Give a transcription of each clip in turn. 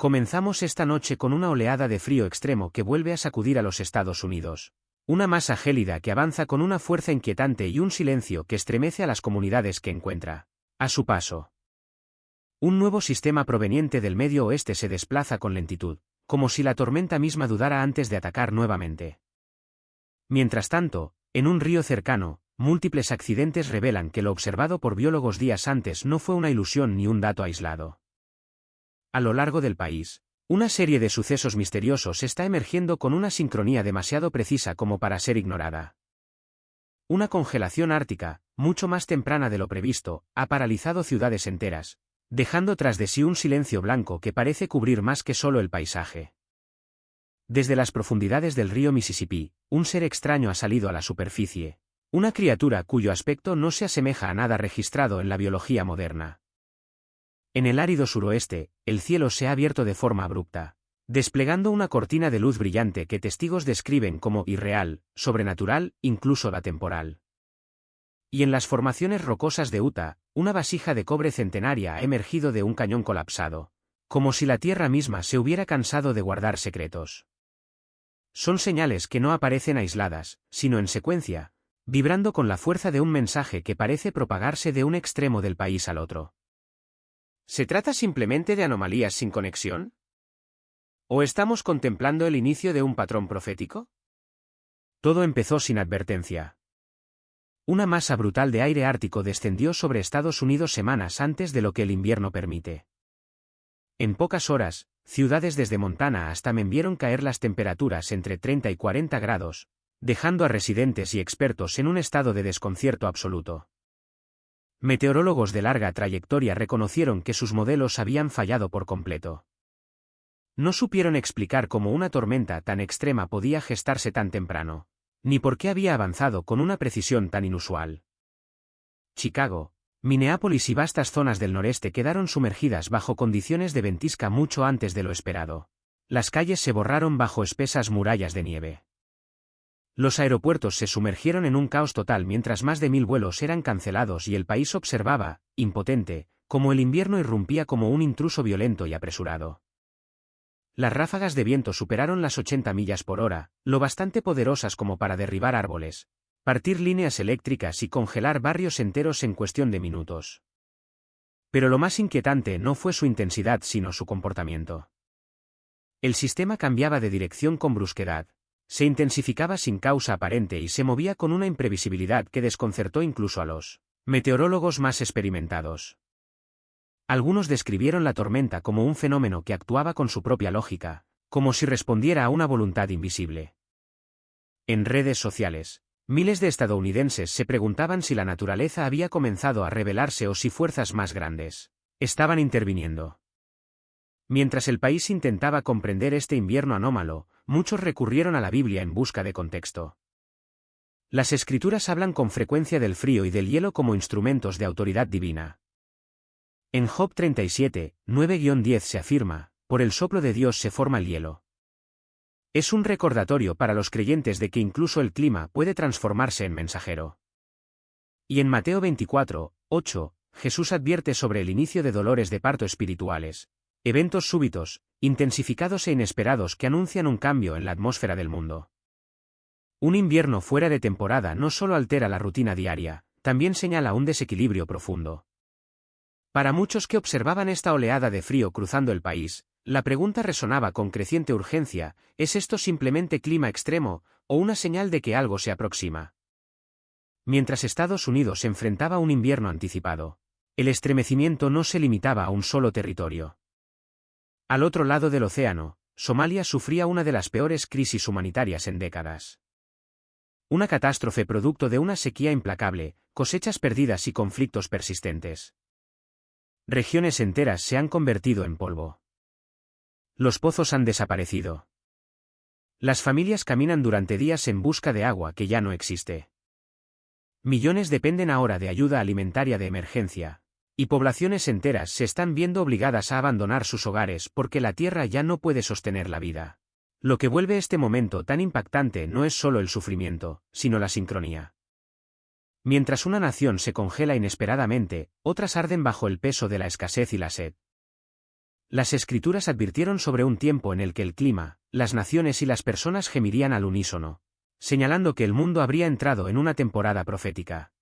Comenzamos esta noche con una oleada de frío extremo que vuelve a sacudir a los Estados Unidos. Una masa gélida que avanza con una fuerza inquietante y un silencio que estremece a las comunidades que encuentra a su paso. Un nuevo sistema proveniente del Medio Oeste se desplaza con lentitud, como si la tormenta misma dudara antes de atacar nuevamente. Mientras tanto, en un río cercano, múltiples accidentes revelan que lo observado por biólogos días antes no fue una ilusión ni un dato aislado. A lo largo del país, una serie de sucesos misteriosos está emergiendo con una sincronía demasiado precisa como para ser ignorada. Una congelación ártica, mucho más temprana de lo previsto, ha paralizado ciudades enteras, dejando tras de sí un silencio blanco que parece cubrir más que solo el paisaje. Desde las profundidades del río Mississippi, un ser extraño ha salido a la superficie, una criatura cuyo aspecto no se asemeja a nada registrado en la biología moderna. En el árido suroeste, el cielo se ha abierto de forma abrupta, desplegando una cortina de luz brillante que testigos describen como irreal, sobrenatural, incluso atemporal. Y en las formaciones rocosas de Utah, una vasija de cobre centenaria ha emergido de un cañón colapsado, como si la tierra misma se hubiera cansado de guardar secretos. Son señales que no aparecen aisladas, sino en secuencia, vibrando con la fuerza de un mensaje que parece propagarse de un extremo del país al otro. ¿Se trata simplemente de anomalías sin conexión? ¿O estamos contemplando el inicio de un patrón profético? Todo empezó sin advertencia. Una masa brutal de aire ártico descendió sobre Estados Unidos semanas antes de lo que el invierno permite. En pocas horas, ciudades desde Montana hasta Maine vieron caer las temperaturas entre 30 y 40 grados, dejando a residentes y expertos en un estado de desconcierto absoluto. Meteorólogos de larga trayectoria reconocieron que sus modelos habían fallado por completo. No supieron explicar cómo una tormenta tan extrema podía gestarse tan temprano, ni por qué había avanzado con una precisión tan inusual. Chicago, Minneapolis y vastas zonas del noreste quedaron sumergidas bajo condiciones de ventisca mucho antes de lo esperado. Las calles se borraron bajo espesas murallas de nieve. Los aeropuertos se sumergieron en un caos total mientras más de 1000 vuelos eran cancelados y el país observaba, impotente, cómo el invierno irrumpía como un intruso violento y apresurado. Las ráfagas de viento superaron las 80 millas por hora, lo bastante poderosas como para derribar árboles, partir líneas eléctricas y congelar barrios enteros en cuestión de minutos. Pero lo más inquietante no fue su intensidad sino su comportamiento. El sistema cambiaba de dirección con brusquedad, se intensificaba sin causa aparente y se movía con una imprevisibilidad que desconcertó incluso a los meteorólogos más experimentados. Algunos describieron la tormenta como un fenómeno que actuaba con su propia lógica, como si respondiera a una voluntad invisible. En redes sociales, miles de estadounidenses se preguntaban si la naturaleza había comenzado a rebelarse o si fuerzas más grandes estaban interviniendo. Mientras el país intentaba comprender este invierno anómalo, muchos recurrieron a la Biblia en busca de contexto. Las Escrituras hablan con frecuencia del frío y del hielo como instrumentos de autoridad divina. En Job 37, 9-10 se afirma, por el soplo de Dios se forma el hielo. Es un recordatorio para los creyentes de que incluso el clima puede transformarse en mensajero. Y en Mateo 24, 8, Jesús advierte sobre el inicio de dolores de parto espirituales, eventos súbitos, intensificados e inesperados que anuncian un cambio en la atmósfera del mundo. Un invierno fuera de temporada no solo altera la rutina diaria, también señala un desequilibrio profundo. Para muchos que observaban esta oleada de frío cruzando el país, la pregunta resonaba con creciente urgencia: ¿es esto simplemente clima extremo, o una señal de que algo se aproxima? Mientras Estados Unidos enfrentaba un invierno anticipado, el estremecimiento no se limitaba a un solo territorio. Al otro lado del océano, Somalia sufría una de las peores crisis humanitarias en décadas. Una catástrofe producto de una sequía implacable, cosechas perdidas y conflictos persistentes. Regiones enteras se han convertido en polvo. Los pozos han desaparecido. Las familias caminan durante días en busca de agua que ya no existe. Millones dependen ahora de ayuda alimentaria de emergencia, y poblaciones enteras se están viendo obligadas a abandonar sus hogares porque la tierra ya no puede sostener la vida. Lo que vuelve este momento tan impactante no es solo el sufrimiento, sino la sincronía. Mientras una nación se congela inesperadamente, otras arden bajo el peso de la escasez y la sed. Las escrituras advirtieron sobre un tiempo en el que el clima, las naciones y las personas gemirían al unísono, señalando que el mundo habría entrado en una temporada profética.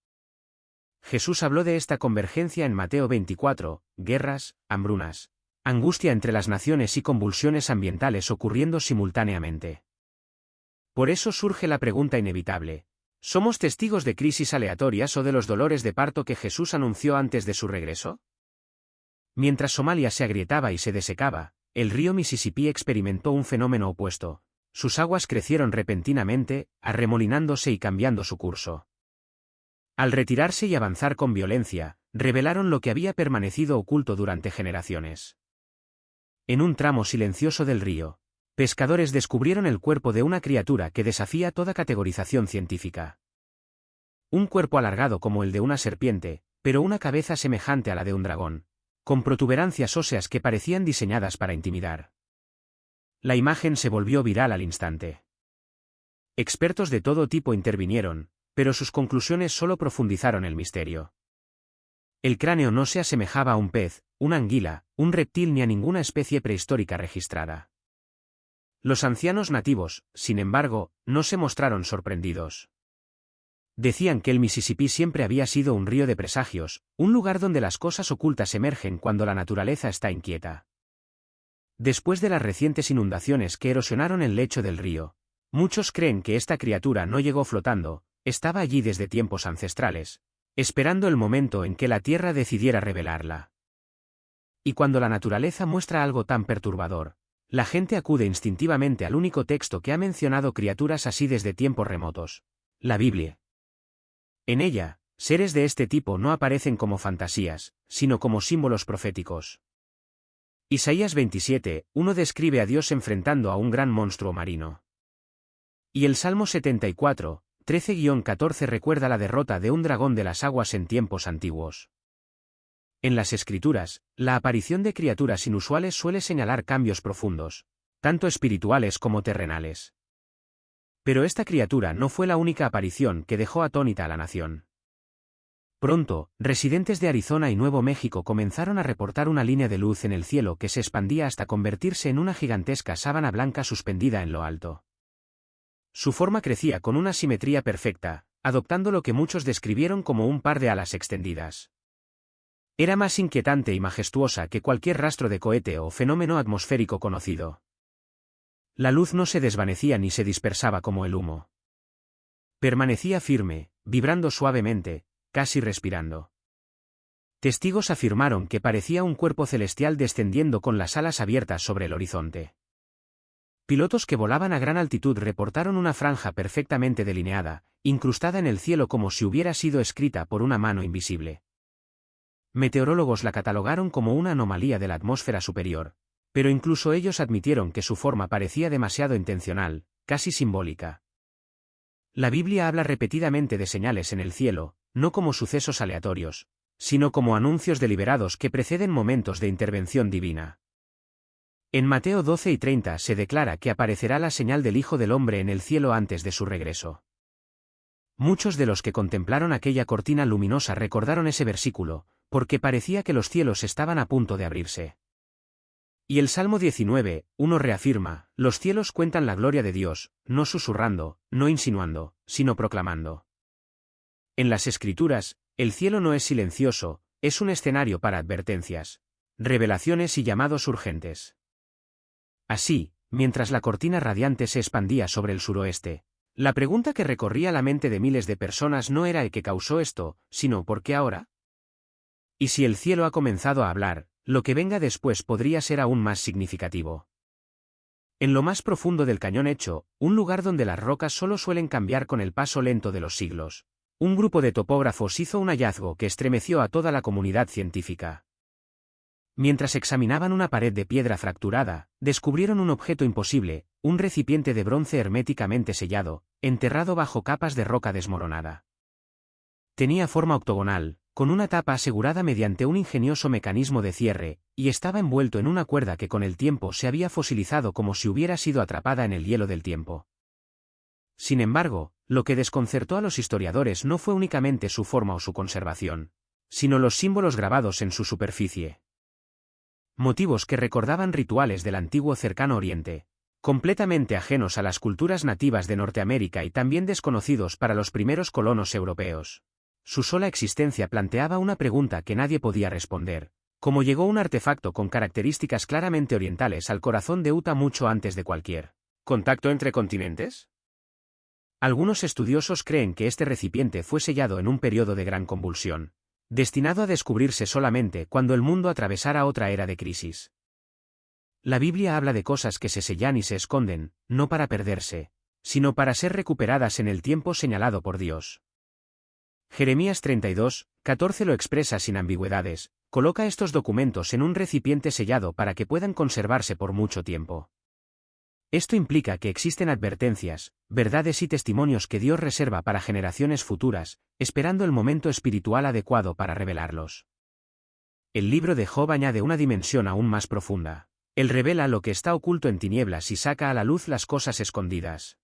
Jesús habló de esta convergencia en Mateo 24, guerras, hambrunas, angustia entre las naciones y convulsiones ambientales ocurriendo simultáneamente. Por eso surge la pregunta inevitable: ¿somos testigos de crisis aleatorias o de los dolores de parto que Jesús anunció antes de su regreso? Mientras Somalia se agrietaba y se desecaba, el río Mississippi experimentó un fenómeno opuesto. Sus aguas crecieron repentinamente, arremolinándose y cambiando su curso. Al retirarse y avanzar con violencia, revelaron lo que había permanecido oculto durante generaciones. En un tramo silencioso del río, pescadores descubrieron el cuerpo de una criatura que desafía toda categorización científica. Un cuerpo alargado como el de una serpiente, pero una cabeza semejante a la de un dragón, con protuberancias óseas que parecían diseñadas para intimidar. La imagen se volvió viral al instante. Expertos de todo tipo intervinieron, pero sus conclusiones solo profundizaron el misterio. El cráneo no se asemejaba a un pez, una anguila, un reptil ni a ninguna especie prehistórica registrada. Los ancianos nativos, sin embargo, no se mostraron sorprendidos. Decían que el Mississippi siempre había sido un río de presagios, un lugar donde las cosas ocultas emergen cuando la naturaleza está inquieta. Después de las recientes inundaciones que erosionaron el lecho del río, muchos creen que esta criatura no llegó flotando, estaba allí desde tiempos ancestrales, esperando el momento en que la tierra decidiera revelarla. Y cuando la naturaleza muestra algo tan perturbador, la gente acude instintivamente al único texto que ha mencionado criaturas así desde tiempos remotos: la Biblia. En ella, seres de este tipo no aparecen como fantasías, sino como símbolos proféticos. Isaías 27:1 describe a Dios enfrentando a un gran monstruo marino. Y el Salmo 74, 13-14 recuerda la derrota de un dragón de las aguas en tiempos antiguos. En las Escrituras, la aparición de criaturas inusuales suele señalar cambios profundos, tanto espirituales como terrenales. Pero esta criatura no fue la única aparición que dejó atónita a la nación. Pronto, residentes de Arizona y Nuevo México comenzaron a reportar una línea de luz en el cielo que se expandía hasta convertirse en una gigantesca sábana blanca suspendida en lo alto. Su forma crecía con una simetría perfecta, adoptando lo que muchos describieron como un par de alas extendidas. Era más inquietante y majestuosa que cualquier rastro de cohete o fenómeno atmosférico conocido. La luz no se desvanecía ni se dispersaba como el humo. Permanecía firme, vibrando suavemente, casi respirando. Testigos afirmaron que parecía un cuerpo celestial descendiendo con las alas abiertas sobre el horizonte. Pilotos que volaban a gran altitud reportaron una franja perfectamente delineada, incrustada en el cielo como si hubiera sido escrita por una mano invisible. Meteorólogos la catalogaron como una anomalía de la atmósfera superior, pero incluso ellos admitieron que su forma parecía demasiado intencional, casi simbólica. La Biblia habla repetidamente de señales en el cielo, no como sucesos aleatorios, sino como anuncios deliberados que preceden momentos de intervención divina. En Mateo 12:30 se declara que aparecerá la señal del Hijo del Hombre en el cielo antes de su regreso. Muchos de los que contemplaron aquella cortina luminosa recordaron ese versículo, porque parecía que los cielos estaban a punto de abrirse. Y el Salmo 19:1 reafirma: los cielos cuentan la gloria de Dios, no susurrando, no insinuando, sino proclamando. En las Escrituras, el cielo no es silencioso, es un escenario para advertencias, revelaciones y llamados urgentes. Así, mientras la cortina radiante se expandía sobre el suroeste, la pregunta que recorría la mente de miles de personas no era el que causó esto, sino ¿por qué ahora? Y si el cielo ha comenzado a hablar, lo que venga después podría ser aún más significativo. En lo más profundo del Cañón Hecho, un lugar donde las rocas solo suelen cambiar con el paso lento de los siglos, un grupo de topógrafos hizo un hallazgo que estremeció a toda la comunidad científica. Mientras examinaban una pared de piedra fracturada, descubrieron un objeto imposible, un recipiente de bronce herméticamente sellado, enterrado bajo capas de roca desmoronada. Tenía forma octogonal, con una tapa asegurada mediante un ingenioso mecanismo de cierre, y estaba envuelto en una cuerda que con el tiempo se había fosilizado como si hubiera sido atrapada en el hielo del tiempo. Sin embargo, lo que desconcertó a los historiadores no fue únicamente su forma o su conservación, sino los símbolos grabados en su superficie. motivos que recordaban rituales del antiguo cercano Oriente, completamente ajenos a las culturas nativas de Norteamérica y también desconocidos para los primeros colonos europeos. Su sola existencia planteaba una pregunta que nadie podía responder: ¿cómo llegó un artefacto con características claramente orientales al corazón de Utah mucho antes de cualquier contacto entre continentes? Algunos estudiosos creen que este recipiente fue sellado en un periodo de gran convulsión, destinado a descubrirse solamente cuando el mundo atravesara otra era de crisis. La Biblia habla de cosas que se sellan y se esconden, no para perderse, sino para ser recuperadas en el tiempo señalado por Dios. Jeremías 32:14 lo expresa sin ambigüedades: coloca estos documentos en un recipiente sellado para que puedan conservarse por mucho tiempo. Esto implica que existen advertencias, verdades y testimonios que Dios reserva para generaciones futuras, esperando el momento espiritual adecuado para revelarlos. El libro de Job añade una dimensión aún más profunda. Él revela lo que está oculto en tinieblas y saca a la luz las cosas escondidas.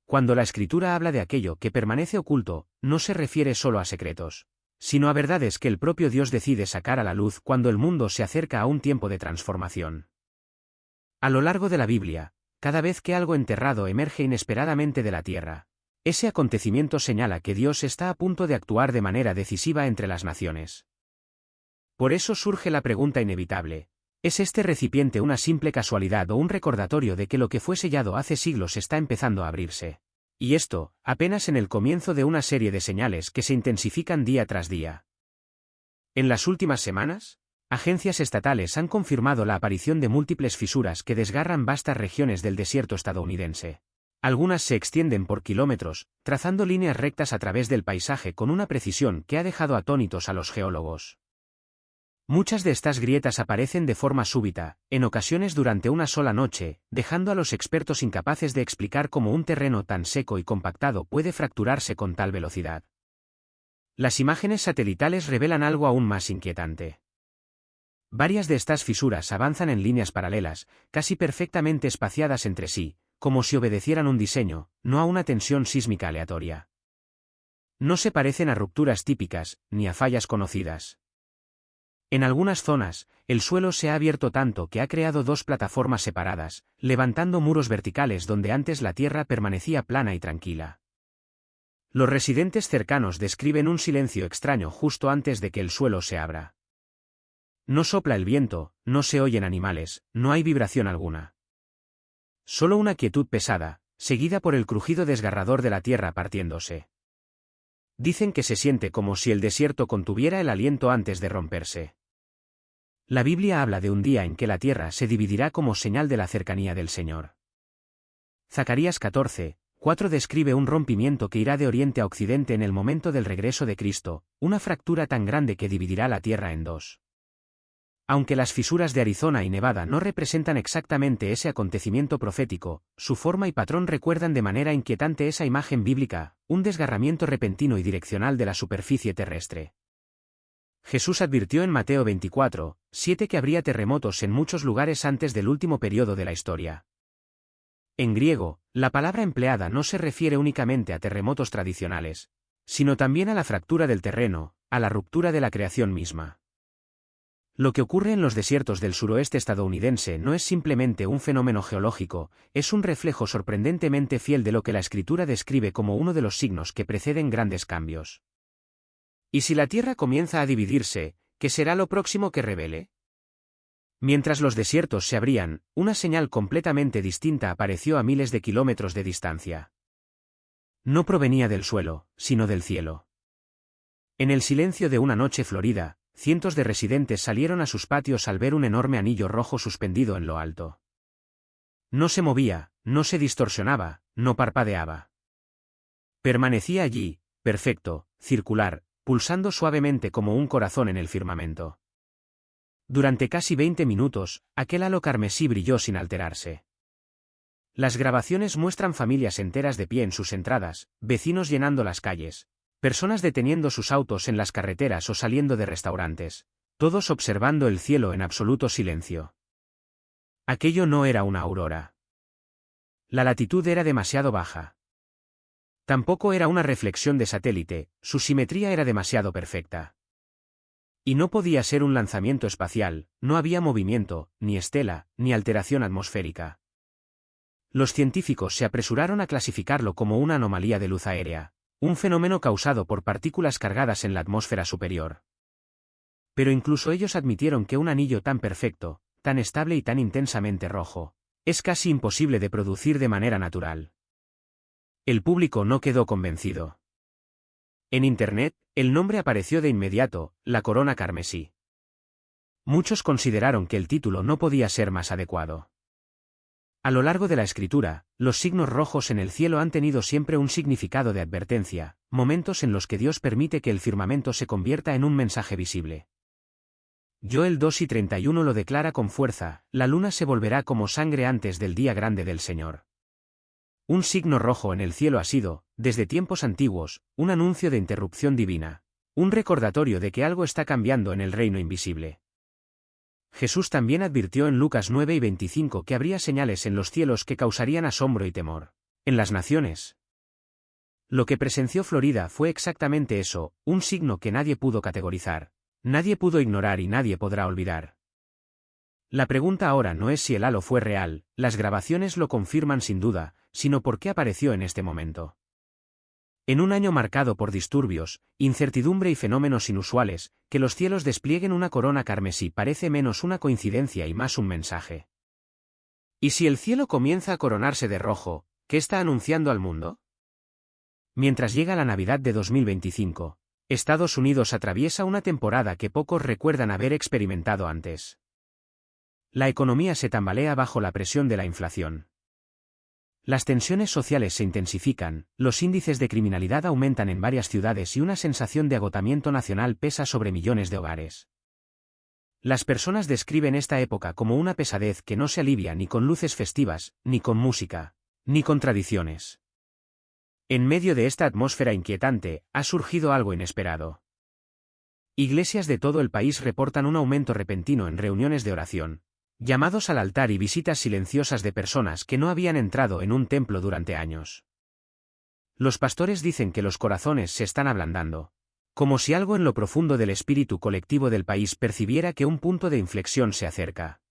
Cuando la Escritura habla de aquello que permanece oculto, no se refiere solo a secretos, sino a verdades que el propio Dios decide sacar a la luz cuando el mundo se acerca a un tiempo de transformación. A lo largo de la Biblia, cada vez que algo enterrado emerge inesperadamente de la tierra, ese acontecimiento señala que Dios está a punto de actuar de manera decisiva entre las naciones. Por eso surge la pregunta inevitable: ¿es este recipiente una simple casualidad o un recordatorio de que lo que fue sellado hace siglos está empezando a abrirse? Y esto, apenas en el comienzo de una serie de señales que se intensifican día tras día. En las últimas semanas, agencias estatales han confirmado la aparición de múltiples fisuras que desgarran vastas regiones del desierto estadounidense. Algunas se extienden por kilómetros, trazando líneas rectas a través del paisaje con una precisión que ha dejado atónitos a los geólogos. Muchas de estas grietas aparecen de forma súbita, en ocasiones durante una sola noche, dejando a los expertos incapaces de explicar cómo un terreno tan seco y compactado puede fracturarse con tal velocidad. Las imágenes satelitales revelan algo aún más inquietante. Varias de estas fisuras avanzan en líneas paralelas, casi perfectamente espaciadas entre sí, como si obedecieran un diseño, no a una tensión sísmica aleatoria. No se parecen a rupturas típicas, ni a fallas conocidas. En algunas zonas, el suelo se ha abierto tanto que ha creado dos plataformas separadas, levantando muros verticales donde antes la tierra permanecía plana y tranquila. Los residentes cercanos describen un silencio extraño justo antes de que el suelo se abra. No sopla el viento, no se oyen animales, no hay vibración alguna. Solo una quietud pesada, seguida por el crujido desgarrador de la tierra partiéndose. Dicen que se siente como si el desierto contuviera el aliento antes de romperse. La Biblia habla de un día en que la tierra se dividirá como señal de la cercanía del Señor. Zacarías 14:4 describe un rompimiento que irá de oriente a occidente en el momento del regreso de Cristo, una fractura tan grande que dividirá la tierra en dos. Aunque las fisuras de Arizona y Nevada no representan exactamente ese acontecimiento profético, su forma y patrón recuerdan de manera inquietante esa imagen bíblica, un desgarramiento repentino y direccional de la superficie terrestre. Jesús advirtió en Mateo 24:7 que habría terremotos en muchos lugares antes del último periodo de la historia. En griego, la palabra empleada no se refiere únicamente a terremotos tradicionales, sino también a la fractura del terreno, a la ruptura de la creación misma. Lo que ocurre en los desiertos del suroeste estadounidense no es simplemente un fenómeno geológico, es un reflejo sorprendentemente fiel de lo que la Escritura describe como uno de los signos que preceden grandes cambios. ¿Y si la Tierra comienza a dividirse, qué será lo próximo que revele? Mientras los desiertos se abrían, una señal completamente distinta apareció a miles de kilómetros de distancia. No provenía del suelo, sino del cielo. En el silencio de una noche florida, cientos de residentes salieron a sus patios al ver un enorme anillo rojo suspendido en lo alto. No se movía, no se distorsionaba, no parpadeaba. Permanecía allí, perfecto, circular, pulsando suavemente como un corazón en el firmamento. Durante casi 20 minutos, aquel halo carmesí brilló sin alterarse. Las grabaciones muestran familias enteras de pie en sus entradas, vecinos llenando las calles, personas deteniendo sus autos en las carreteras o saliendo de restaurantes, todos observando el cielo en absoluto silencio. Aquello no era una aurora. La latitud era demasiado baja. Tampoco era una reflexión de satélite, su simetría era demasiado perfecta. Y no podía ser un lanzamiento espacial, no había movimiento, ni estela, ni alteración atmosférica. Los científicos se apresuraron a clasificarlo como una anomalía de luz aérea, un fenómeno causado por partículas cargadas en la atmósfera superior. Pero incluso ellos admitieron que un anillo tan perfecto, tan estable y tan intensamente rojo, es casi imposible de producir de manera natural. El público no quedó convencido. En Internet, el nombre apareció de inmediato, la corona carmesí. Muchos consideraron que el título no podía ser más adecuado. A lo largo de la escritura, los signos rojos en el cielo han tenido siempre un significado de advertencia, momentos en los que Dios permite que el firmamento se convierta en un mensaje visible. Joel 2:31 lo declara con fuerza: la luna se volverá como sangre antes del día grande del Señor. Un signo rojo en el cielo ha sido, desde tiempos antiguos, un anuncio de interrupción divina, un recordatorio de que algo está cambiando en el reino invisible. Jesús también advirtió en Lucas 9:25 que habría señales en los cielos que causarían asombro y temor en las naciones. Lo que presenció Florida fue exactamente eso, un signo que nadie pudo categorizar, nadie pudo ignorar y nadie podrá olvidar. La pregunta ahora no es si el halo fue real, las grabaciones lo confirman sin duda, sino por qué apareció en este momento. En un año marcado por disturbios, incertidumbre y fenómenos inusuales, que los cielos desplieguen una corona carmesí parece menos una coincidencia y más un mensaje. ¿Y si el cielo comienza a coronarse de rojo, qué está anunciando al mundo? Mientras llega la Navidad de 2025, Estados Unidos atraviesa una temporada que pocos recuerdan haber experimentado antes. La economía se tambalea bajo la presión de la inflación. Las tensiones sociales se intensifican, los índices de criminalidad aumentan en varias ciudades y una sensación de agotamiento nacional pesa sobre millones de hogares. Las personas describen esta época como una pesadez que no se alivia ni con luces festivas, ni con música, ni con tradiciones. En medio de esta atmósfera inquietante, ha surgido algo inesperado. Iglesias de todo el país reportan un aumento repentino en reuniones de oración, llamados al altar y visitas silenciosas de personas que no habían entrado en un templo durante años. Los pastores dicen que los corazones se están ablandando, como si algo en lo profundo del espíritu colectivo del país percibiera que un punto de inflexión se acerca.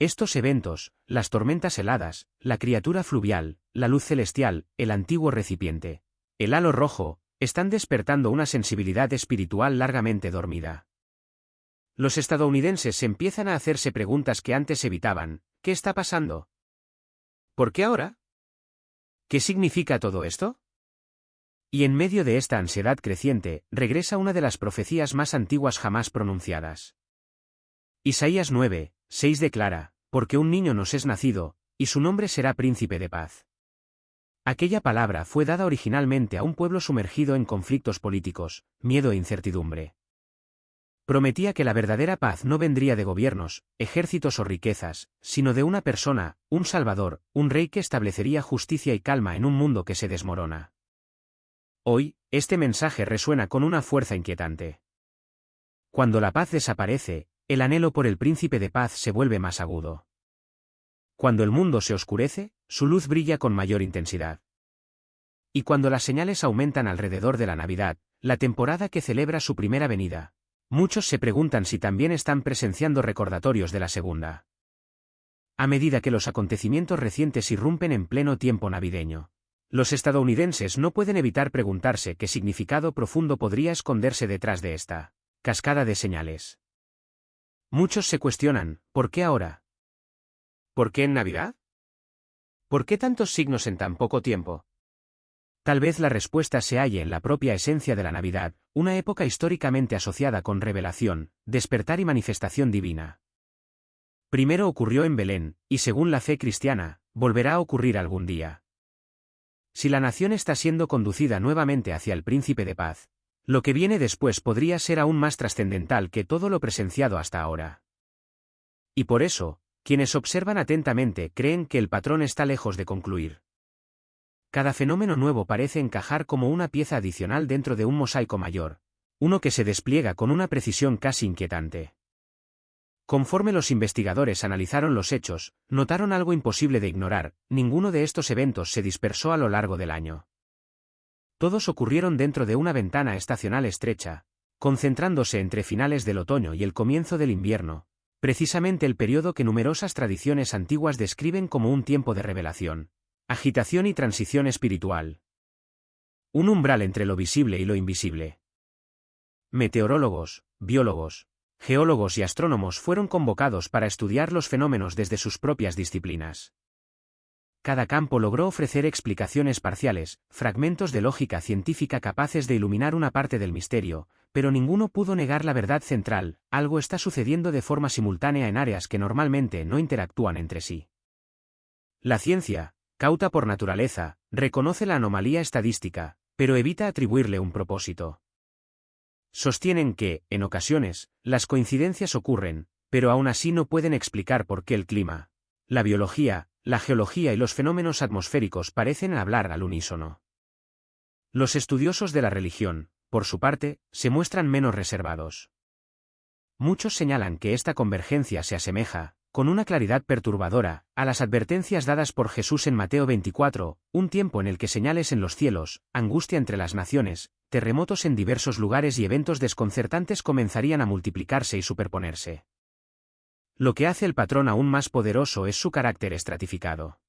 Estos eventos, las tormentas heladas, la criatura fluvial, la luz celestial, el antiguo recipiente, el halo rojo, están despertando una sensibilidad espiritual largamente dormida. Los estadounidenses empiezan a hacerse preguntas que antes evitaban: ¿qué está pasando? ¿Por qué ahora? ¿Qué significa todo esto? Y en medio de esta ansiedad creciente, regresa una de las profecías más antiguas jamás pronunciadas. Isaías 9:6 declara: porque un niño nos es nacido, y su nombre será Príncipe de Paz. Aquella palabra fue dada originalmente a un pueblo sumergido en conflictos políticos, miedo e incertidumbre. Prometía que la verdadera paz no vendría de gobiernos, ejércitos o riquezas, sino de una persona, un Salvador, un rey que establecería justicia y calma en un mundo que se desmorona. Hoy, este mensaje resuena con una fuerza inquietante. Cuando la paz desaparece, el anhelo por el príncipe de paz se vuelve más agudo. Cuando el mundo se oscurece, su luz brilla con mayor intensidad. Y cuando las señales aumentan alrededor de la Navidad, la temporada que celebra su primera venida, muchos se preguntan si también están presenciando recordatorios de la segunda. A medida que los acontecimientos recientes irrumpen en pleno tiempo navideño, los estadounidenses no pueden evitar preguntarse qué significado profundo podría esconderse detrás de esta cascada de señales. Muchos se cuestionan: ¿por qué ahora? ¿Por qué en Navidad? ¿Por qué tantos signos en tan poco tiempo? Tal vez la respuesta se halle en la propia esencia de la Navidad, una época históricamente asociada con revelación, despertar y manifestación divina. Primero ocurrió en Belén, y según la fe cristiana, volverá a ocurrir algún día. Si la nación está siendo conducida nuevamente hacia el Príncipe de Paz, lo que viene después podría ser aún más trascendental que todo lo presenciado hasta ahora. Y por eso, quienes observan atentamente creen que el patrón está lejos de concluir. Cada fenómeno nuevo parece encajar como una pieza adicional dentro de un mosaico mayor, uno que se despliega con una precisión casi inquietante. Conforme los investigadores analizaron los hechos, notaron algo imposible de ignorar: ninguno de estos eventos se dispersó a lo largo del año. Todos ocurrieron dentro de una ventana estacional estrecha, concentrándose entre finales del otoño y el comienzo del invierno, precisamente el periodo que numerosas tradiciones antiguas describen como un tiempo de revelación, agitación y transición espiritual. Un umbral entre lo visible y lo invisible. Meteorólogos, biólogos, geólogos y astrónomos fueron convocados para estudiar los fenómenos desde sus propias disciplinas. Cada campo logró ofrecer explicaciones parciales, fragmentos de lógica científica capaces de iluminar una parte del misterio, pero ninguno pudo negar la verdad central: algo está sucediendo de forma simultánea en áreas que normalmente no interactúan entre sí. La ciencia, cauta por naturaleza, reconoce la anomalía estadística, pero evita atribuirle un propósito. Sostienen que, en ocasiones, las coincidencias ocurren, pero aún así no pueden explicar por qué el clima, la biología, la geología y los fenómenos atmosféricos parecen hablar al unísono. Los estudiosos de la religión, por su parte, se muestran menos reservados. Muchos señalan que esta convergencia se asemeja, con una claridad perturbadora, a las advertencias dadas por Jesús en Mateo 24, un tiempo en el que señales en los cielos, angustia entre las naciones, terremotos en diversos lugares y eventos desconcertantes comenzarían a multiplicarse y superponerse. Lo que hace el patrón aún más poderoso es su carácter estratificado.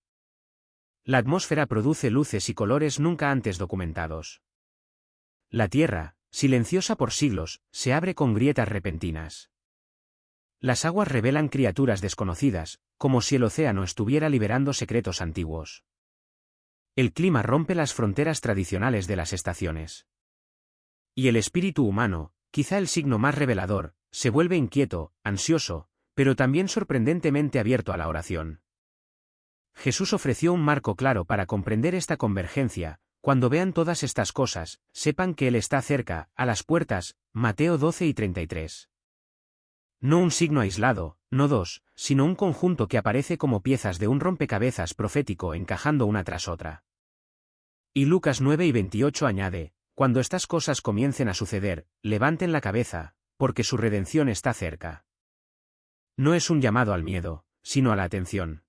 La atmósfera produce luces y colores nunca antes documentados. La Tierra, silenciosa por siglos, se abre con grietas repentinas. Las aguas revelan criaturas desconocidas, como si el océano estuviera liberando secretos antiguos. El clima rompe las fronteras tradicionales de las estaciones. Y el espíritu humano, quizá el signo más revelador, se vuelve inquieto, ansioso, pero también sorprendentemente abierto a la oración. Jesús ofreció un marco claro para comprender esta convergencia: cuando vean todas estas cosas, sepan que Él está cerca, a las puertas, Mateo 12 y 33. No un signo aislado, no dos, sino un conjunto que aparece como piezas de un rompecabezas profético encajando una tras otra. Y Lucas 9 y 28 añade: cuando estas cosas comiencen a suceder, levanten la cabeza, porque su redención está cerca. No es un llamado al miedo, sino a la atención.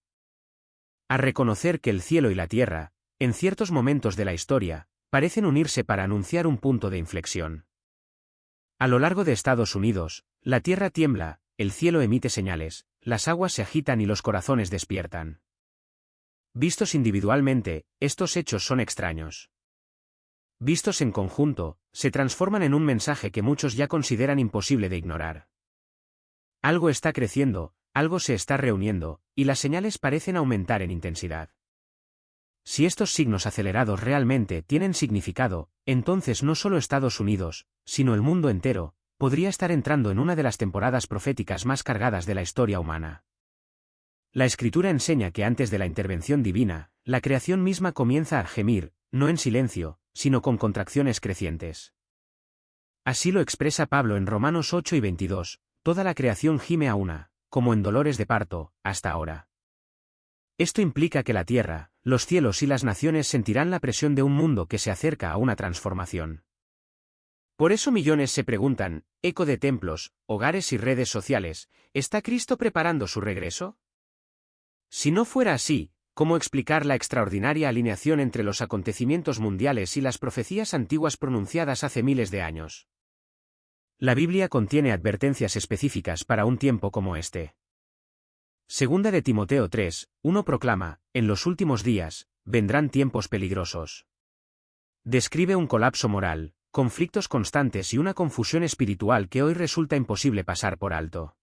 A reconocer que el cielo y la tierra, en ciertos momentos de la historia, parecen unirse para anunciar un punto de inflexión. A lo largo de Estados Unidos, la tierra tiembla, el cielo emite señales, las aguas se agitan y los corazones despiertan. Vistos individualmente, estos hechos son extraños. Vistos en conjunto, se transforman en un mensaje que muchos ya consideran imposible de ignorar. Algo está creciendo, algo se está reuniendo, y las señales parecen aumentar en intensidad. Si estos signos acelerados realmente tienen significado, entonces no solo Estados Unidos, sino el mundo entero, podría estar entrando en una de las temporadas proféticas más cargadas de la historia humana. La Escritura enseña que antes de la intervención divina, la creación misma comienza a gemir, no en silencio, sino con contracciones crecientes. Así lo expresa Pablo en Romanos 8 y 22, toda la creación gime a una, como en dolores de parto, hasta ahora. Esto implica que la tierra, los cielos y las naciones sentirán la presión de un mundo que se acerca a una transformación. Por eso millones se preguntan: eco de templos, hogares y redes sociales, ¿está Cristo preparando su regreso? Si no fuera así, ¿cómo explicar la extraordinaria alineación entre los acontecimientos mundiales y las profecías antiguas pronunciadas hace miles de años? La Biblia contiene advertencias específicas para un tiempo como este. Segunda de Timoteo 3, 1 proclama: en los últimos días, vendrán tiempos peligrosos. Describe un colapso moral, conflictos constantes y una confusión espiritual que hoy resulta imposible pasar por alto.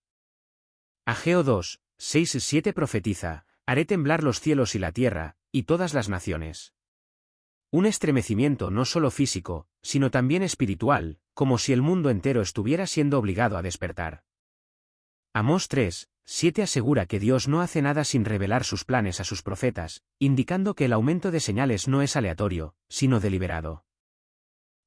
Ageo 2, 6 y 7 profetiza: haré temblar los cielos y la tierra, y todas las naciones. Un estremecimiento no solo físico, sino también espiritual, como si el mundo entero estuviera siendo obligado a despertar. Amós 3, 7 asegura que Dios no hace nada sin revelar sus planes a sus profetas, indicando que el aumento de señales no es aleatorio, sino deliberado.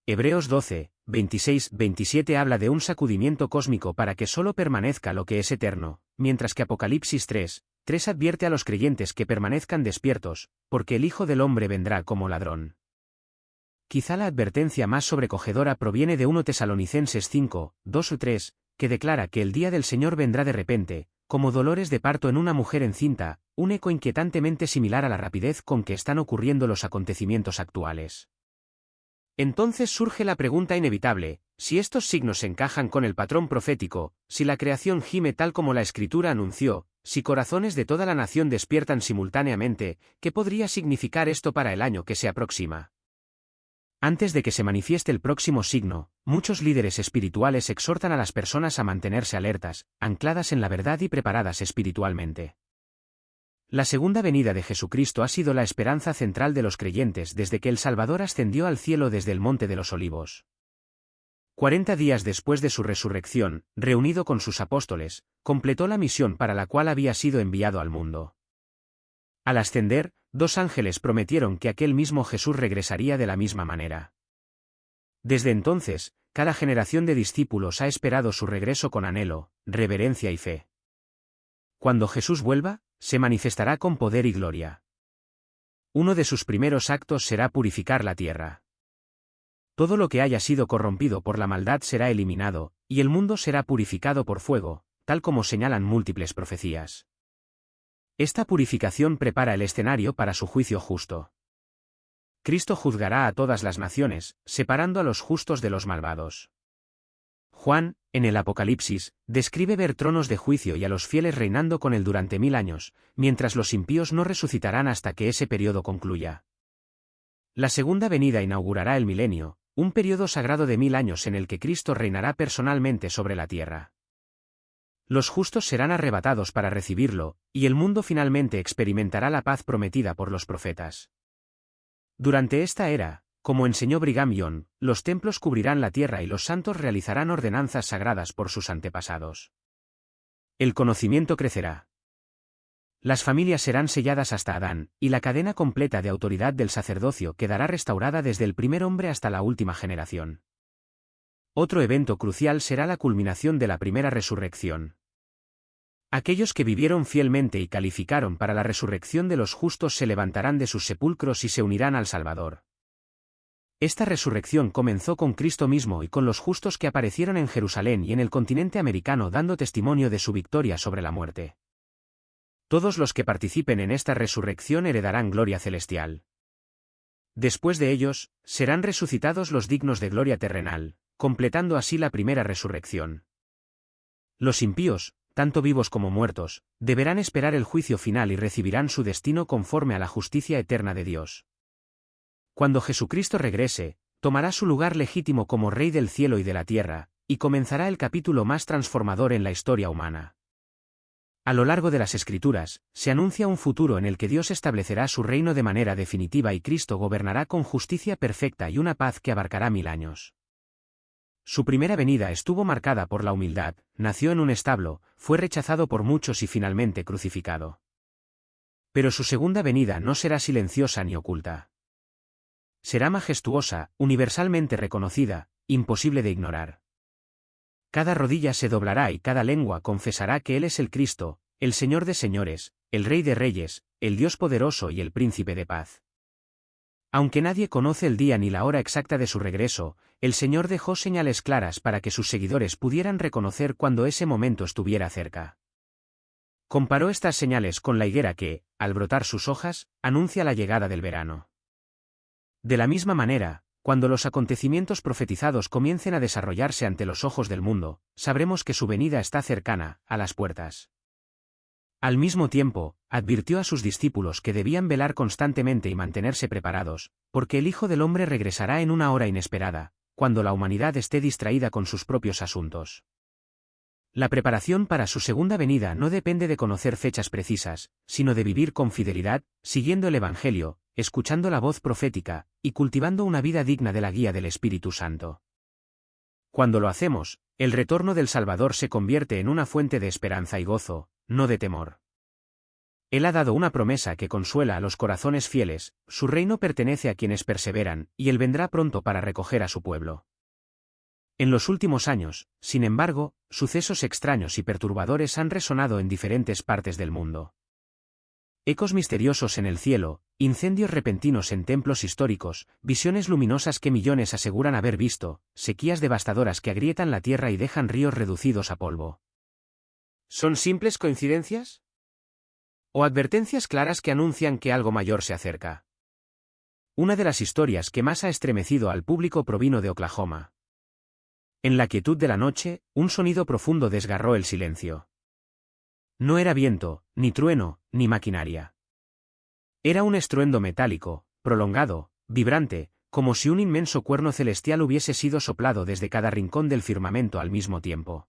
Hebreos 12, 26-27 habla de un sacudimiento cósmico para que solo permanezca lo que es eterno, mientras que Apocalipsis 3, 3 advierte a los creyentes que permanezcan despiertos, porque el Hijo del Hombre vendrá como ladrón. Quizá la advertencia más sobrecogedora proviene de 1 Tesalonicenses 5, 2 o 3, que declara que el día del Señor vendrá de repente, como dolores de parto en una mujer encinta, un eco inquietantemente similar a la rapidez con que están ocurriendo los acontecimientos actuales. Entonces surge la pregunta inevitable: Si estos signos encajan con el patrón profético, si la creación gime tal como la Escritura anunció, si corazones de toda la nación despiertan simultáneamente, ¿qué podría significar esto para el año que se aproxima? Antes de que se manifieste el próximo signo, muchos líderes espirituales exhortan a las personas a mantenerse alertas, ancladas en la verdad y preparadas espiritualmente. La segunda venida de Jesucristo ha sido la esperanza central de los creyentes desde que el Salvador ascendió al cielo desde el Monte de los Olivos. 40 días después de su resurrección, reunido con sus apóstoles, completó la misión para la cual había sido enviado al mundo. Al ascender, 2 ángeles prometieron que aquel mismo Jesús regresaría de la misma manera. Desde entonces, cada generación de discípulos ha esperado su regreso con anhelo, reverencia y fe. Cuando Jesús vuelva, se manifestará con poder y gloria. Uno de sus primeros actos será purificar la tierra. Todo lo que haya sido corrompido por la maldad será eliminado, y el mundo será purificado por fuego, tal como señalan múltiples profecías. Esta purificación prepara el escenario para su juicio justo. Cristo juzgará a todas las naciones, separando a los justos de los malvados. Juan, en el Apocalipsis, describe ver tronos de juicio y a los fieles reinando con él durante 1000 años, mientras los impíos no resucitarán hasta que ese periodo concluya. La segunda venida inaugurará el milenio, un periodo sagrado de 1000 años en el que Cristo reinará personalmente sobre la tierra. Los justos serán arrebatados para recibirlo, y el mundo finalmente experimentará la paz prometida por los profetas. Durante esta era, como enseñó Brigham Young, los templos cubrirán la tierra y los santos realizarán ordenanzas sagradas por sus antepasados. El conocimiento crecerá. Las familias serán selladas hasta Adán, y la cadena completa de autoridad del sacerdocio quedará restaurada desde el primer hombre hasta la última generación. Otro evento crucial será la culminación de la primera resurrección. Aquellos que vivieron fielmente y calificaron para la resurrección de los justos se levantarán de sus sepulcros y se unirán al Salvador. Esta resurrección comenzó con Cristo mismo y con los justos que aparecieron en Jerusalén y en el continente americano dando testimonio de su victoria sobre la muerte. Todos los que participen en esta resurrección heredarán gloria celestial. Después de ellos, serán resucitados los dignos de gloria terrenal, completando así la primera resurrección. Los impíos, tanto vivos como muertos, deberán esperar el juicio final y recibirán su destino conforme a la justicia eterna de Dios. Cuando Jesucristo regrese, tomará su lugar legítimo como Rey del cielo y de la tierra, y comenzará el capítulo más transformador en la historia humana. A lo largo de las Escrituras, se anuncia un futuro en el que Dios establecerá su reino de manera definitiva y Cristo gobernará con justicia perfecta y una paz que abarcará 1000 años. Su primera venida estuvo marcada por la humildad, nació en un establo, fue rechazado por muchos y finalmente crucificado. Pero su segunda venida no será silenciosa ni oculta. Será majestuosa, universalmente reconocida, imposible de ignorar. Cada rodilla se doblará y cada lengua confesará que Él es el Cristo, el Señor de señores, el Rey de reyes, el Dios poderoso y el Príncipe de paz. Aunque nadie conoce el día ni la hora exacta de su regreso, el Señor dejó señales claras para que sus seguidores pudieran reconocer cuando ese momento estuviera cerca. Comparó estas señales con la higuera que, al brotar sus hojas, anuncia la llegada del verano. De la misma manera, cuando los acontecimientos profetizados comiencen a desarrollarse ante los ojos del mundo, sabremos que su venida está cercana, a las puertas. Al mismo tiempo, advirtió a sus discípulos que debían velar constantemente y mantenerse preparados, porque el Hijo del Hombre regresará en una hora inesperada, cuando la humanidad esté distraída con sus propios asuntos. La preparación para su segunda venida no depende de conocer fechas precisas, sino de vivir con fidelidad, siguiendo el Evangelio, escuchando la voz profética, y cultivando una vida digna de la guía del Espíritu Santo. Cuando lo hacemos, el retorno del Salvador se convierte en una fuente de esperanza y gozo, no de temor. Él ha dado una promesa que consuela a los corazones fieles, su reino pertenece a quienes perseveran, y Él vendrá pronto para recoger a su pueblo. En los últimos años, sin embargo, sucesos extraños y perturbadores han resonado en diferentes partes del mundo. Ecos misteriosos en el cielo, incendios repentinos en templos históricos, visiones luminosas que millones aseguran haber visto, sequías devastadoras que agrietan la tierra y dejan ríos reducidos a polvo. ¿Son simples coincidencias? ¿O advertencias claras que anuncian que algo mayor se acerca? Una de las historias que más ha estremecido al público provino de Oklahoma. En la quietud de la noche, un sonido profundo desgarró el silencio. No era viento, ni trueno, ni maquinaria. Era un estruendo metálico, prolongado, vibrante, como si un inmenso cuerno celestial hubiese sido soplado desde cada rincón del firmamento al mismo tiempo.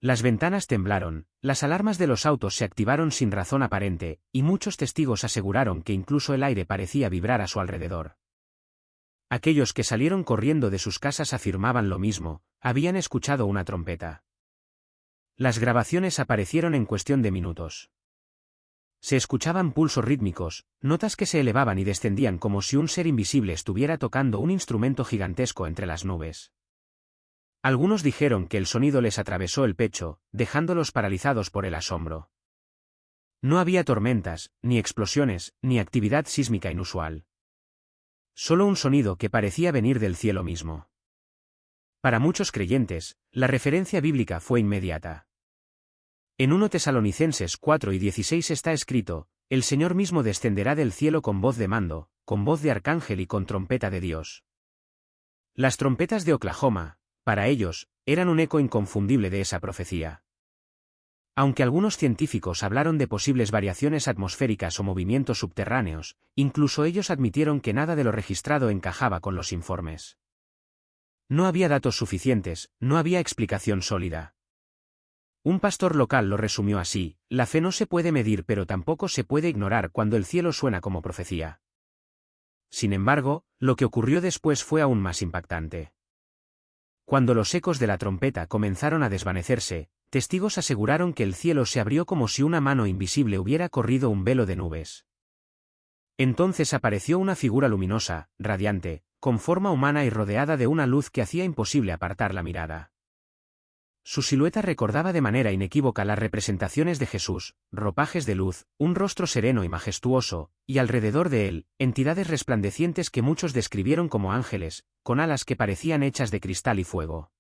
Las ventanas temblaron, las alarmas de los autos se activaron sin razón aparente, y muchos testigos aseguraron que incluso el aire parecía vibrar a su alrededor. Aquellos que salieron corriendo de sus casas afirmaban lo mismo, habían escuchado una trompeta. Las grabaciones aparecieron en cuestión de minutos. Se escuchaban pulsos rítmicos, notas que se elevaban y descendían como si un ser invisible estuviera tocando un instrumento gigantesco entre las nubes. Algunos dijeron que el sonido les atravesó el pecho, dejándolos paralizados por el asombro. No había tormentas, ni explosiones, ni actividad sísmica inusual. Solo un sonido que parecía venir del cielo mismo. Para muchos creyentes, la referencia bíblica fue inmediata. En 1 Tesalonicenses 4:16 está escrito: el Señor mismo descenderá del cielo con voz de mando, con voz de arcángel y con trompeta de Dios. Las trompetas de Oklahoma, para ellos, eran un eco inconfundible de esa profecía. Aunque algunos científicos hablaron de posibles variaciones atmosféricas o movimientos subterráneos, incluso ellos admitieron que nada de lo registrado encajaba con los informes. No había datos suficientes, no había explicación sólida. Un pastor local lo resumió así: la fe no se puede medir pero tampoco se puede ignorar cuando el cielo suena como profecía. Sin embargo, lo que ocurrió después fue aún más impactante. Cuando los ecos de la trompeta comenzaron a desvanecerse, testigos aseguraron que el cielo se abrió como si una mano invisible hubiera corrido un velo de nubes. Entonces apareció una figura luminosa, radiante, con forma humana y rodeada de una luz que hacía imposible apartar la mirada. Su silueta recordaba de manera inequívoca las representaciones de Jesús: ropajes de luz, un rostro sereno y majestuoso, y alrededor de él, entidades resplandecientes que muchos describieron como ángeles, con alas que parecían hechas de cristal y fuego.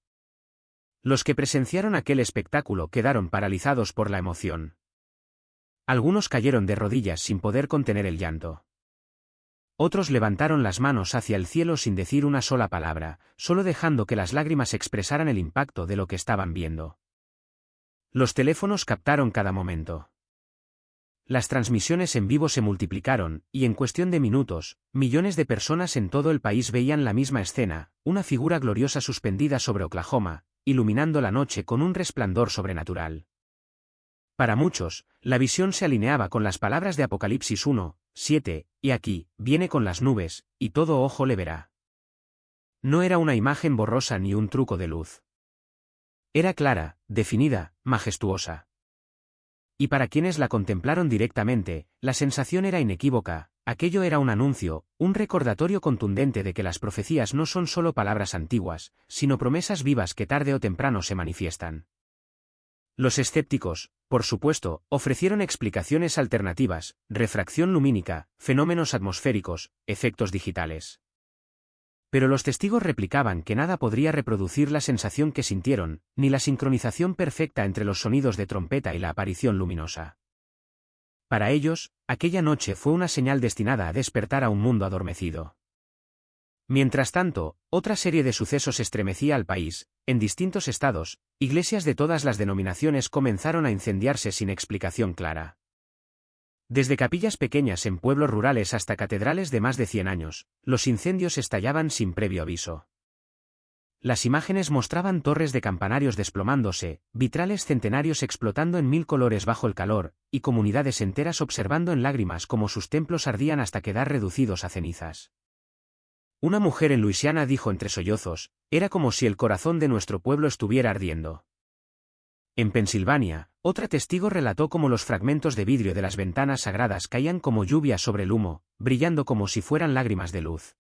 Los que presenciaron aquel espectáculo quedaron paralizados por la emoción. Algunos cayeron de rodillas sin poder contener el llanto. Otros levantaron las manos hacia el cielo sin decir una sola palabra, solo dejando que las lágrimas expresaran el impacto de lo que estaban viendo. Los teléfonos captaron cada momento. Las transmisiones en vivo se multiplicaron, y en cuestión de minutos, millones de personas en todo el país veían la misma escena: una figura gloriosa suspendida sobre Oklahoma, iluminando la noche con un resplandor sobrenatural. Para muchos, la visión se alineaba con las palabras de Apocalipsis 1:7, y aquí, viene con las nubes, y todo ojo le verá. No era una imagen borrosa ni un truco de luz. Era clara, definida, majestuosa. Y para quienes la contemplaron directamente, la sensación era inequívoca: aquello era un anuncio, un recordatorio contundente de que las profecías no son solo palabras antiguas, sino promesas vivas que tarde o temprano se manifiestan. Los escépticos, por supuesto, ofrecieron explicaciones alternativas: refracción lumínica, fenómenos atmosféricos, efectos digitales. Pero los testigos replicaban que nada podría reproducir la sensación que sintieron, ni la sincronización perfecta entre los sonidos de trompeta y la aparición luminosa. Para ellos, aquella noche fue una señal destinada a despertar a un mundo adormecido. Mientras tanto, otra serie de sucesos estremecía al país. En distintos estados, iglesias de todas las denominaciones comenzaron a incendiarse sin explicación clara. Desde capillas pequeñas en pueblos rurales hasta catedrales de más de 100 años, los incendios estallaban sin previo aviso. Las imágenes mostraban torres de campanarios desplomándose, vitrales centenarios explotando en 1000 colores bajo el calor, y comunidades enteras observando en lágrimas cómo sus templos ardían hasta quedar reducidos a cenizas. Una mujer en Luisiana dijo entre sollozos: era como si el corazón de nuestro pueblo estuviera ardiendo. En Pensilvania, otra testigo relató cómo los fragmentos de vidrio de las ventanas sagradas caían como lluvia sobre el humo, brillando como si fueran lágrimas de luz.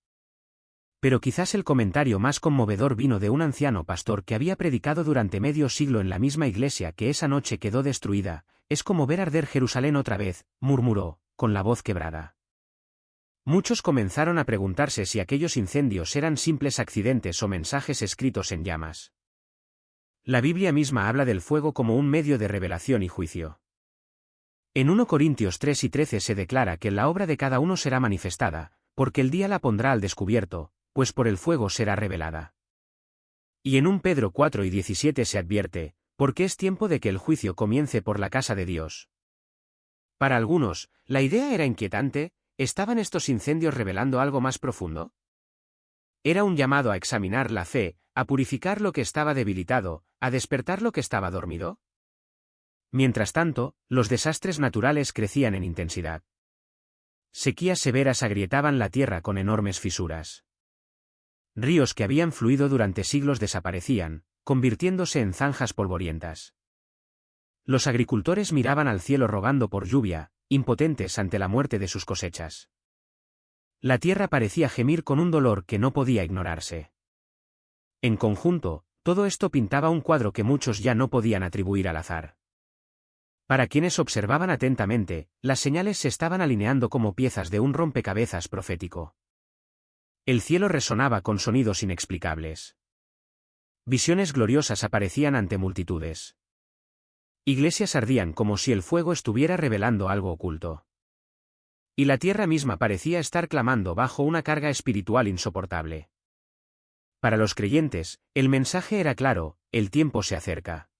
Pero quizás el comentario más conmovedor vino de un anciano pastor que había predicado durante medio siglo en la misma iglesia que esa noche quedó destruida. Es como ver arder Jerusalén otra vez, murmuró, con la voz quebrada. Muchos comenzaron a preguntarse si aquellos incendios eran simples accidentes o mensajes escritos en llamas. La Biblia misma habla del fuego como un medio de revelación y juicio. En 1 Corintios 3:13 se declara que la obra de cada uno será manifestada, porque el día la pondrá al descubierto, pues por el fuego será revelada. Y en 1 Pedro 4:17 se advierte, porque es tiempo de que el juicio comience por la casa de Dios. Para algunos, la idea era inquietante. ¿Estaban estos incendios revelando algo más profundo? Era un llamado a examinar la fe, a purificar lo que estaba debilitado, a despertar lo que estaba dormido. Mientras tanto, los desastres naturales crecían en intensidad. Sequías severas agrietaban la tierra con enormes fisuras. Ríos que habían fluido durante siglos desaparecían, convirtiéndose en zanjas polvorientas. Los agricultores miraban al cielo rogando por lluvia, impotentes ante la muerte de sus cosechas. La tierra parecía gemir con un dolor que no podía ignorarse. En conjunto, todo esto pintaba un cuadro que muchos ya no podían atribuir al azar. Para quienes observaban atentamente, las señales se estaban alineando como piezas de un rompecabezas profético. El cielo resonaba con sonidos inexplicables. Visiones gloriosas aparecían ante multitudes. Iglesias ardían como si el fuego estuviera revelando algo oculto. Y la tierra misma parecía estar clamando bajo una carga espiritual insoportable. Para los creyentes, el mensaje era claro: el tiempo se acerca.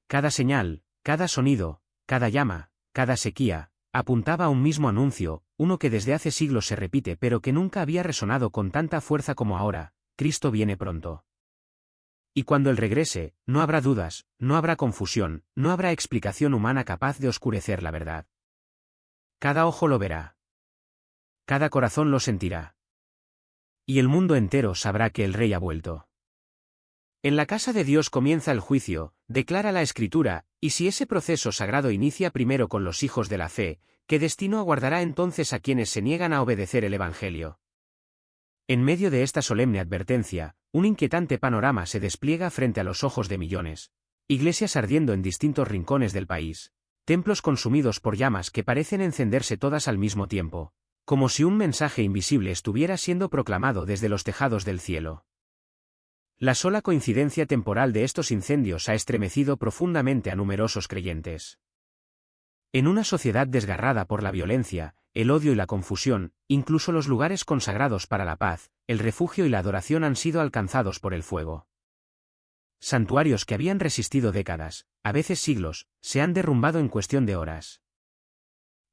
Cada señal, cada sonido, cada llama, cada sequía, apuntaba a un mismo anuncio, uno que desde hace siglos se repite pero que nunca había resonado con tanta fuerza como ahora: Cristo viene pronto. Y cuando Él regrese, no habrá dudas, no habrá confusión, no habrá explicación humana capaz de oscurecer la verdad. Cada ojo lo verá. Cada corazón lo sentirá. Y el mundo entero sabrá que el Rey ha vuelto. En la casa de Dios comienza el juicio, declara la Escritura, y si ese proceso sagrado inicia primero con los hijos de la fe, ¿qué destino aguardará entonces a quienes se niegan a obedecer el Evangelio? En medio de esta solemne advertencia, un inquietante panorama se despliega frente a los ojos de millones. Iglesias ardiendo en distintos rincones del país. Templos consumidos por llamas que parecen encenderse todas al mismo tiempo, como si un mensaje invisible estuviera siendo proclamado desde los tejados del cielo. La sola coincidencia temporal de estos incendios ha estremecido profundamente a numerosos creyentes. En una sociedad desgarrada por la violencia, el odio y la confusión, incluso los lugares consagrados para la paz, el refugio y la adoración han sido alcanzados por el fuego. Santuarios que habían resistido décadas, a veces siglos, se han derrumbado en cuestión de horas.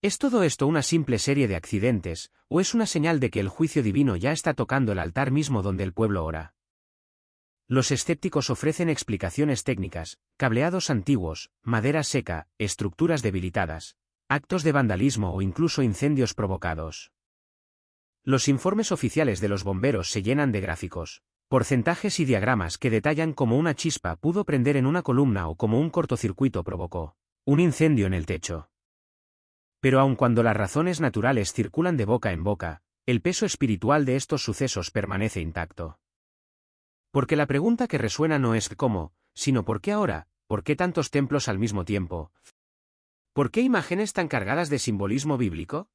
¿Es todo esto una simple serie de accidentes, o es una señal de que el juicio divino ya está tocando el altar mismo donde el pueblo ora? Los escépticos ofrecen explicaciones técnicas: cableados antiguos, madera seca, estructuras debilitadas, actos de vandalismo o incluso incendios provocados. Los informes oficiales de los bomberos se llenan de gráficos, porcentajes y diagramas que detallan cómo una chispa pudo prender en una columna o cómo un cortocircuito provocó un incendio en el techo. Pero aun cuando las razones naturales circulan de boca en boca, el peso espiritual de estos sucesos permanece intacto. Porque la pregunta que resuena no es cómo, sino por qué ahora, por qué tantos templos al mismo tiempo. ¿Por qué imágenes tan cargadas de simbolismo bíblico?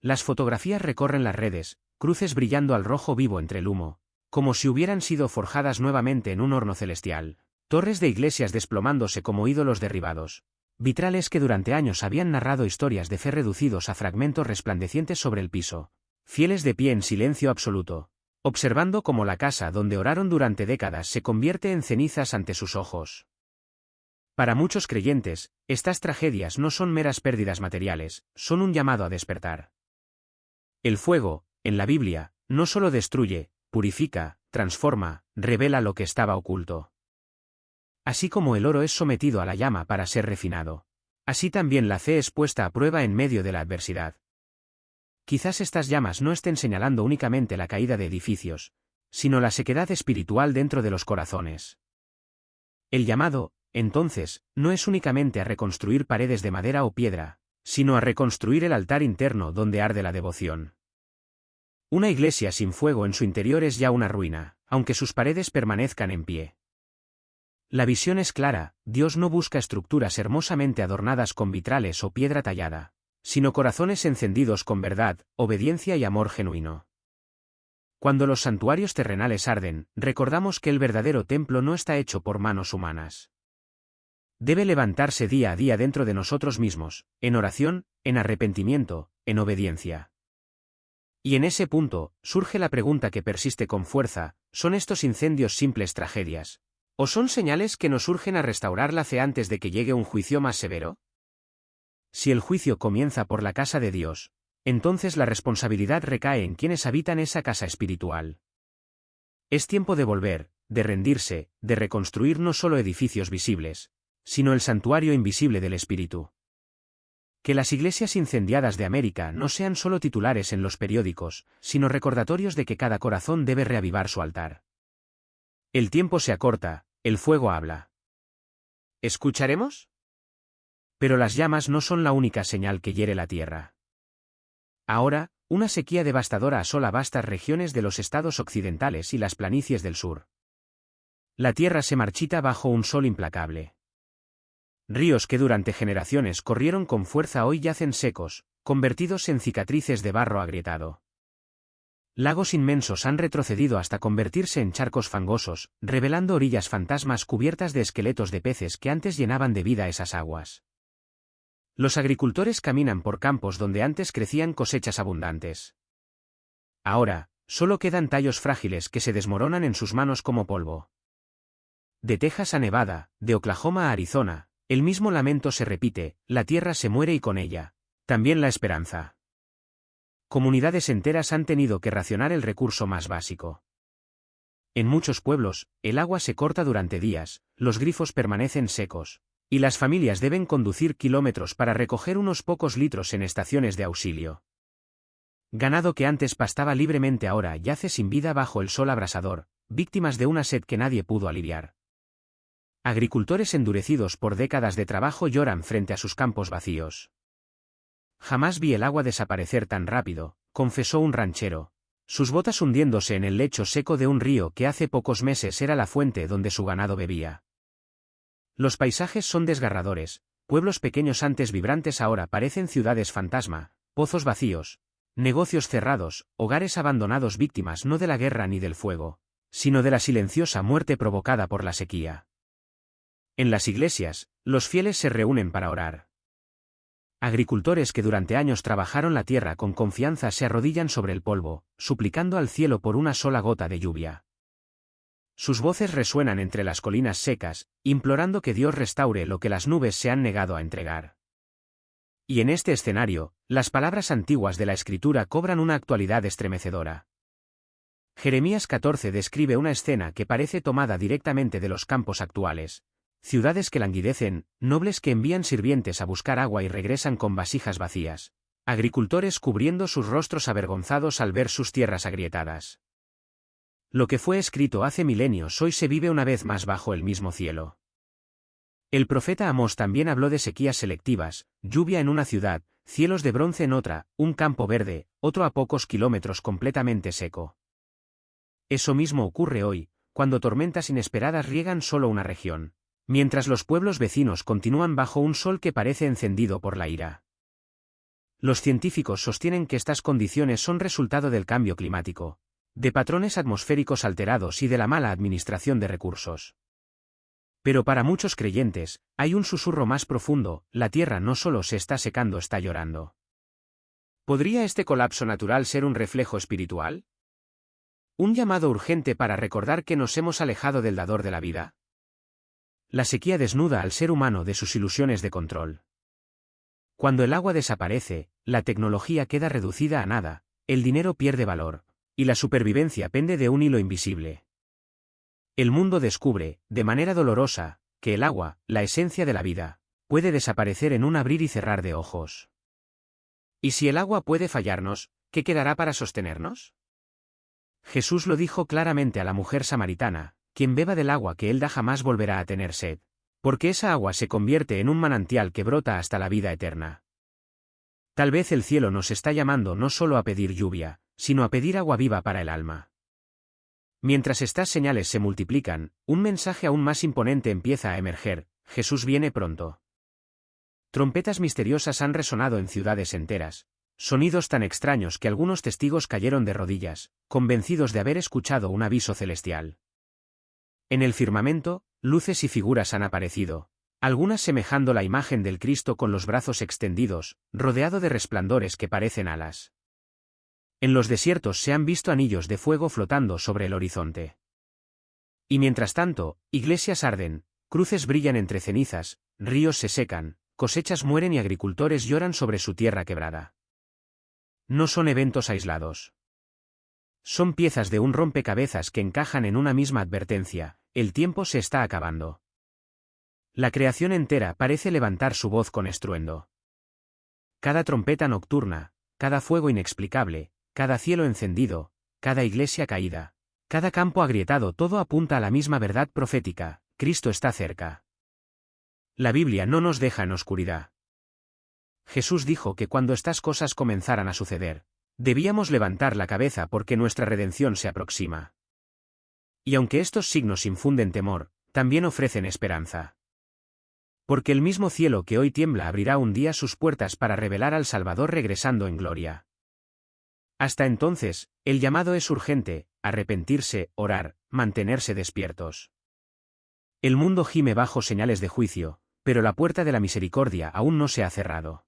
Las fotografías recorren las redes, cruces brillando al rojo vivo entre el humo, como si hubieran sido forjadas nuevamente en un horno celestial, torres de iglesias desplomándose como ídolos derribados, vitrales que durante años habían narrado historias de fe reducidos a fragmentos resplandecientes sobre el piso, fieles de pie en silencio absoluto, observando cómo la casa donde oraron durante décadas se convierte en cenizas ante sus ojos. Para muchos creyentes, estas tragedias no son meras pérdidas materiales, son un llamado a despertar. El fuego, en la Biblia, no solo destruye, purifica, transforma, revela lo que estaba oculto. Así como el oro es sometido a la llama para ser refinado, así también la fe es puesta a prueba en medio de la adversidad. Quizás estas llamas no estén señalando únicamente la caída de edificios, sino la sequedad espiritual dentro de los corazones. El llamado, entonces, no es únicamente a reconstruir paredes de madera o piedra, sino a reconstruir el altar interno donde arde la devoción. Una iglesia sin fuego en su interior es ya una ruina, aunque sus paredes permanezcan en pie. La visión es clara: Dios no busca estructuras hermosamente adornadas con vitrales o piedra tallada, sino corazones encendidos con verdad, obediencia y amor genuino. Cuando los santuarios terrenales arden, recordamos que el verdadero templo no está hecho por manos humanas. Debe levantarse día a día dentro de nosotros mismos, en oración, en arrepentimiento, en obediencia. Y en ese punto, surge la pregunta que persiste con fuerza: ¿son estos incendios simples tragedias? ¿O son señales que nos urgen a restaurar la fe antes de que llegue un juicio más severo? Si el juicio comienza por la casa de Dios, entonces la responsabilidad recae en quienes habitan esa casa espiritual. Es tiempo de volver, de rendirse, de reconstruir no solo edificios visibles, sino el santuario invisible del espíritu. Que las iglesias incendiadas de América no sean solo titulares en los periódicos, sino recordatorios de que cada corazón debe reavivar su altar. El tiempo se acorta, el fuego habla. ¿Escucharemos? Pero las llamas no son la única señal que hiere la tierra. Ahora, una sequía devastadora asola vastas regiones de los estados occidentales y las planicies del sur. La tierra se marchita bajo un sol implacable. Ríos que durante generaciones corrieron con fuerza hoy yacen secos, convertidos en cicatrices de barro agrietado. Lagos inmensos han retrocedido hasta convertirse en charcos fangosos, revelando orillas fantasmas cubiertas de esqueletos de peces que antes llenaban de vida esas aguas. Los agricultores caminan por campos donde antes crecían cosechas abundantes. Ahora, solo quedan tallos frágiles que se desmoronan en sus manos como polvo. De Texas a Nevada, de Oklahoma a Arizona, el mismo lamento se repite: la tierra se muere y con ella, también la esperanza. Comunidades enteras han tenido que racionar el recurso más básico. En muchos pueblos, el agua se corta durante días, los grifos permanecen secos, y las familias deben conducir kilómetros para recoger unos pocos litros en estaciones de auxilio. Ganado que antes pastaba libremente ahora yace sin vida bajo el sol abrasador, víctimas de una sed que nadie pudo aliviar. Agricultores endurecidos por décadas de trabajo lloran frente a sus campos vacíos. Jamás vi el agua desaparecer tan rápido, confesó un ranchero, sus botas hundiéndose en el lecho seco de un río que hace pocos meses era la fuente donde su ganado bebía. Los paisajes son desgarradores, pueblos pequeños antes vibrantes ahora parecen ciudades fantasma, pozos vacíos, negocios cerrados, hogares abandonados víctimas no de la guerra ni del fuego, sino de la silenciosa muerte provocada por la sequía. En las iglesias, los fieles se reúnen para orar. Agricultores que durante años trabajaron la tierra con confianza se arrodillan sobre el polvo, suplicando al cielo por una sola gota de lluvia. Sus voces resuenan entre las colinas secas, implorando que Dios restaure lo que las nubes se han negado a entregar. Y en este escenario, las palabras antiguas de la Escritura cobran una actualidad estremecedora. Jeremías 14 describe una escena que parece tomada directamente de los campos actuales. Ciudades que languidecen, nobles que envían sirvientes a buscar agua y regresan con vasijas vacías. Agricultores cubriendo sus rostros avergonzados al ver sus tierras agrietadas. Lo que fue escrito hace milenios hoy se vive una vez más bajo el mismo cielo. El profeta Amós también habló de sequías selectivas, lluvia en una ciudad, cielos de bronce en otra, un campo verde, otro a pocos kilómetros completamente seco. Eso mismo ocurre hoy, cuando tormentas inesperadas riegan solo una región, mientras los pueblos vecinos continúan bajo un sol que parece encendido por la ira. Los científicos sostienen que estas condiciones son resultado del cambio climático, de patrones atmosféricos alterados y de la mala administración de recursos. Pero para muchos creyentes, hay un susurro más profundo: la tierra no solo se está secando, está llorando. ¿Podría este colapso natural ser un reflejo espiritual? ¿Un llamado urgente para recordar que nos hemos alejado del dador de la vida? La sequía desnuda al ser humano de sus ilusiones de control. Cuando el agua desaparece, la tecnología queda reducida a nada, el dinero pierde valor, y la supervivencia pende de un hilo invisible. El mundo descubre, de manera dolorosa, que el agua, la esencia de la vida, puede desaparecer en un abrir y cerrar de ojos. ¿Y si el agua puede fallarnos, qué quedará para sostenernos? Jesús lo dijo claramente a la mujer samaritana: quien beba del agua que él da jamás volverá a tener sed, porque esa agua se convierte en un manantial que brota hasta la vida eterna. Tal vez el cielo nos está llamando no solo a pedir lluvia, sino a pedir agua viva para el alma. Mientras estas señales se multiplican, un mensaje aún más imponente empieza a emerger: Jesús viene pronto. Trompetas misteriosas han resonado en ciudades enteras, sonidos tan extraños que algunos testigos cayeron de rodillas, convencidos de haber escuchado un aviso celestial. En el firmamento, luces y figuras han aparecido, algunas semejando la imagen del Cristo con los brazos extendidos, rodeado de resplandores que parecen alas. En los desiertos se han visto anillos de fuego flotando sobre el horizonte. Y mientras tanto, iglesias arden, cruces brillan entre cenizas, ríos se secan, cosechas mueren y agricultores lloran sobre su tierra quebrada. No son eventos aislados. Son piezas de un rompecabezas que encajan en una misma advertencia: el tiempo se está acabando. La creación entera parece levantar su voz con estruendo. Cada trompeta nocturna, cada fuego inexplicable, cada cielo encendido, cada iglesia caída, cada campo agrietado, todo apunta a la misma verdad profética: Cristo está cerca. La Biblia no nos deja en oscuridad. Jesús dijo que cuando estas cosas comenzaran a suceder, debíamos levantar la cabeza porque nuestra redención se aproxima. Y aunque estos signos infunden temor, también ofrecen esperanza. Porque el mismo cielo que hoy tiembla abrirá un día sus puertas para revelar al Salvador regresando en gloria. Hasta entonces, el llamado es urgente: arrepentirse, orar, mantenerse despiertos. El mundo gime bajo señales de juicio, pero la puerta de la misericordia aún no se ha cerrado.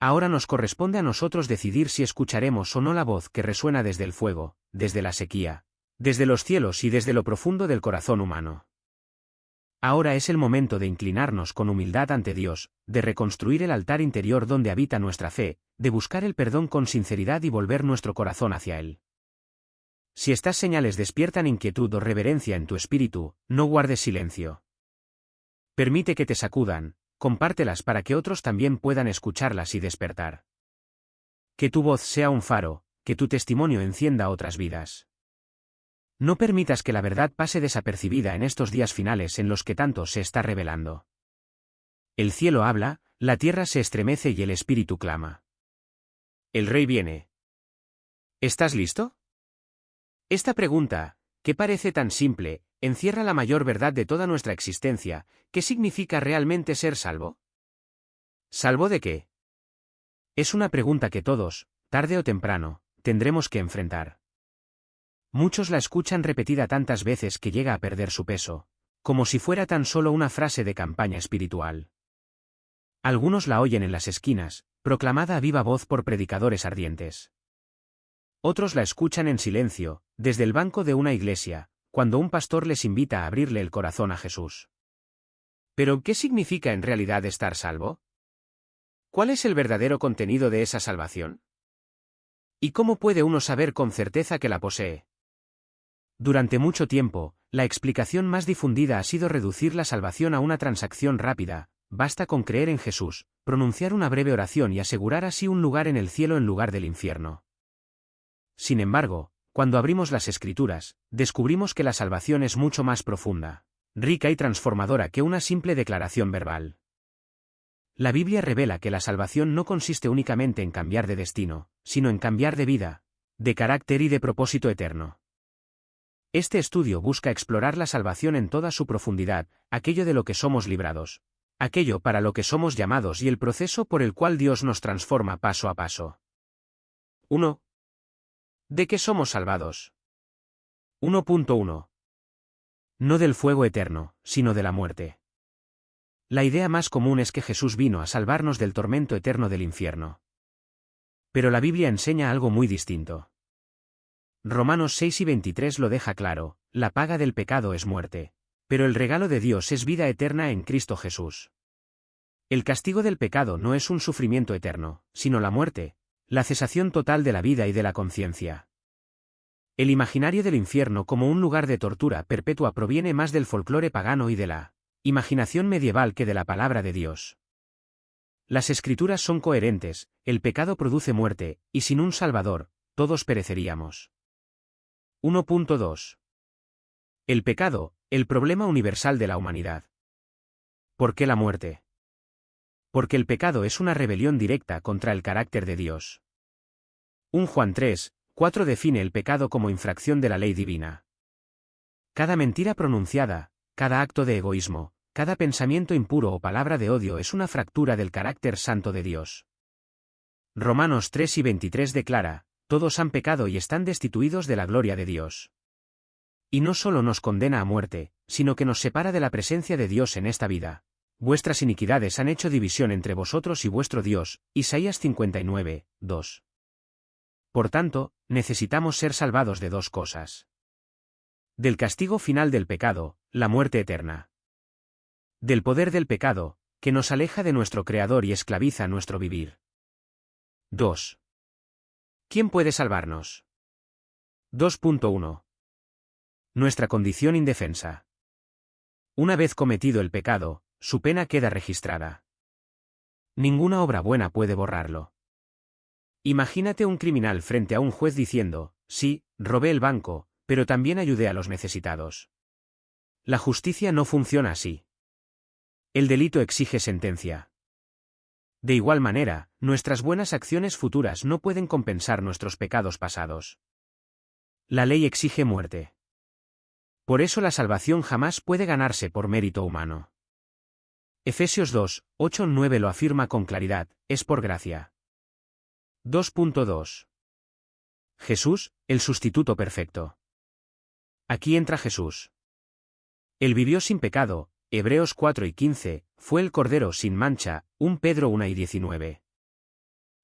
Ahora nos corresponde a nosotros decidir si escucharemos o no la voz que resuena desde el fuego, desde la sequía, desde los cielos y desde lo profundo del corazón humano. Ahora es el momento de inclinarnos con humildad ante Dios, de reconstruir el altar interior donde habita nuestra fe, de buscar el perdón con sinceridad y volver nuestro corazón hacia Él. Si estas señales despiertan inquietud o reverencia en tu espíritu, no guardes silencio. Permite que te sacudan, compártelas para que otros también puedan escucharlas y despertar. Que tu voz sea un faro, que tu testimonio encienda otras vidas. No permitas que la verdad pase desapercibida en estos días finales en los que tanto se está revelando. El cielo habla, la tierra se estremece y el espíritu clama. El Rey viene. ¿Estás listo? Esta pregunta, que parece tan simple, encierra la mayor verdad de toda nuestra existencia: ¿qué significa realmente ser salvo? ¿Salvo de qué? Es una pregunta que todos, tarde o temprano, tendremos que enfrentar. Muchos la escuchan repetida tantas veces que llega a perder su peso, como si fuera tan solo una frase de campaña espiritual. Algunos la oyen en las esquinas, proclamada a viva voz por predicadores ardientes. Otros la escuchan en silencio, desde el banco de una iglesia, cuando un pastor les invita a abrirle el corazón a Jesús. ¿Pero qué significa en realidad estar salvo? ¿Cuál es el verdadero contenido de esa salvación? ¿Y cómo puede uno saber con certeza que la posee? Durante mucho tiempo, la explicación más difundida ha sido reducir la salvación a una transacción rápida: basta con creer en Jesús, pronunciar una breve oración y asegurar así un lugar en el cielo en lugar del infierno. Sin embargo, cuando abrimos las Escrituras, descubrimos que la salvación es mucho más profunda, rica y transformadora que una simple declaración verbal. La Biblia revela que la salvación no consiste únicamente en cambiar de destino, sino en cambiar de vida, de carácter y de propósito eterno. Este estudio busca explorar la salvación en toda su profundidad, aquello de lo que somos librados, aquello para lo que somos llamados y el proceso por el cual Dios nos transforma paso a paso. 1. ¿De qué somos salvados? 1.1. No del fuego eterno, sino de la muerte. La idea más común es que Jesús vino a salvarnos del tormento eterno del infierno. Pero la Biblia enseña algo muy distinto. Romanos 6:23 lo deja claro: la paga del pecado es muerte, pero el regalo de Dios es vida eterna en Cristo Jesús. El castigo del pecado no es un sufrimiento eterno, sino la muerte, la cesación total de la vida y de la conciencia. El imaginario del infierno como un lugar de tortura perpetua proviene más del folclore pagano y de la imaginación medieval que de la palabra de Dios. Las Escrituras son coherentes: el pecado produce muerte, y sin un Salvador, todos pereceríamos. 1.2. El pecado, el problema universal de la humanidad. ¿Por qué la muerte? Porque el pecado es una rebelión directa contra el carácter de Dios. 1 Juan 3:4 define el pecado como infracción de la ley divina. Cada mentira pronunciada, cada acto de egoísmo, cada pensamiento impuro o palabra de odio es una fractura del carácter santo de Dios. Romanos 3:23 declara: todos han pecado y están destituidos de la gloria de Dios. Y no solo nos condena a muerte, sino que nos separa de la presencia de Dios en esta vida. Vuestras iniquidades han hecho división entre vosotros y vuestro Dios. Isaías 59:2. Por tanto, necesitamos ser salvados de dos cosas. Del castigo final del pecado, la muerte eterna. Del poder del pecado, que nos aleja de nuestro Creador y esclaviza nuestro vivir. 2. ¿Quién puede salvarnos? 2.1. Nuestra condición indefensa. Una vez cometido el pecado, su pena queda registrada. Ninguna obra buena puede borrarlo. Imagínate un criminal frente a un juez diciendo, sí, robé el banco, pero también ayudé a los necesitados. La justicia no funciona así. El delito exige sentencia. De igual manera, nuestras buenas acciones futuras no pueden compensar nuestros pecados pasados. La ley exige muerte. Por eso la salvación jamás puede ganarse por mérito humano. Efesios 2, 8-9 lo afirma con claridad, es por gracia. 2.2. Jesús, el sustituto perfecto. Aquí entra Jesús. Él vivió sin pecado, Hebreos 4 y 15, fue el Cordero sin mancha, 1 Pedro 1 y 19.